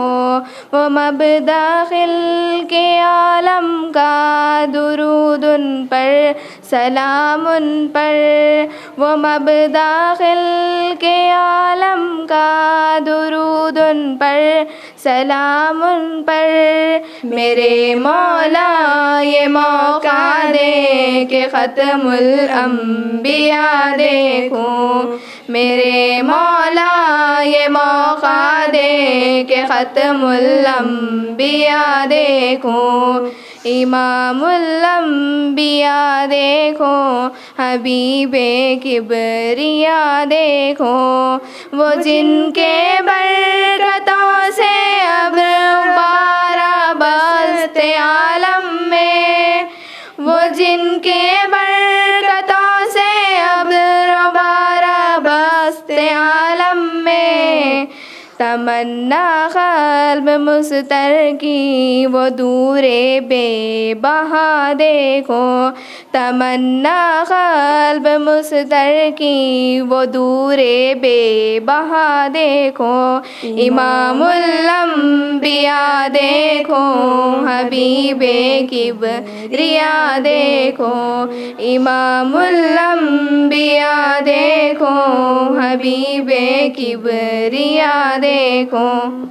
वो मबदा खिल्क़े आलम का दुरूद उन पर सलाम उन पर, वो मबदा खिल्क़े आलम का दुरूद उन पर सलाम उन पर। मेरे मौला ये मौका दे के ख़त्मुल अंबिया देखो, मेरे मौला ये मौका दे के ख़त्मुल अंबिया देखो। इमामुल अंबिया देखो, हबीबे किबरिया देखो। वो जिनके बरकतों से अब बारा बस्ते आलम में, वो जिनके बरकतों से अब बारा बस्ते आलम में। तमन्ना क़ल्ब मुस्तर की वो दूरे बेबहा देखो, तमन्ना क़ल्ब मुस्तर की वो दूरे बेबहा देखो। इमामुल अंबिया देखो, हबीबे किबरिया देखो, इमामुल अंबिया देखो, हबीबे किबरिया देखो।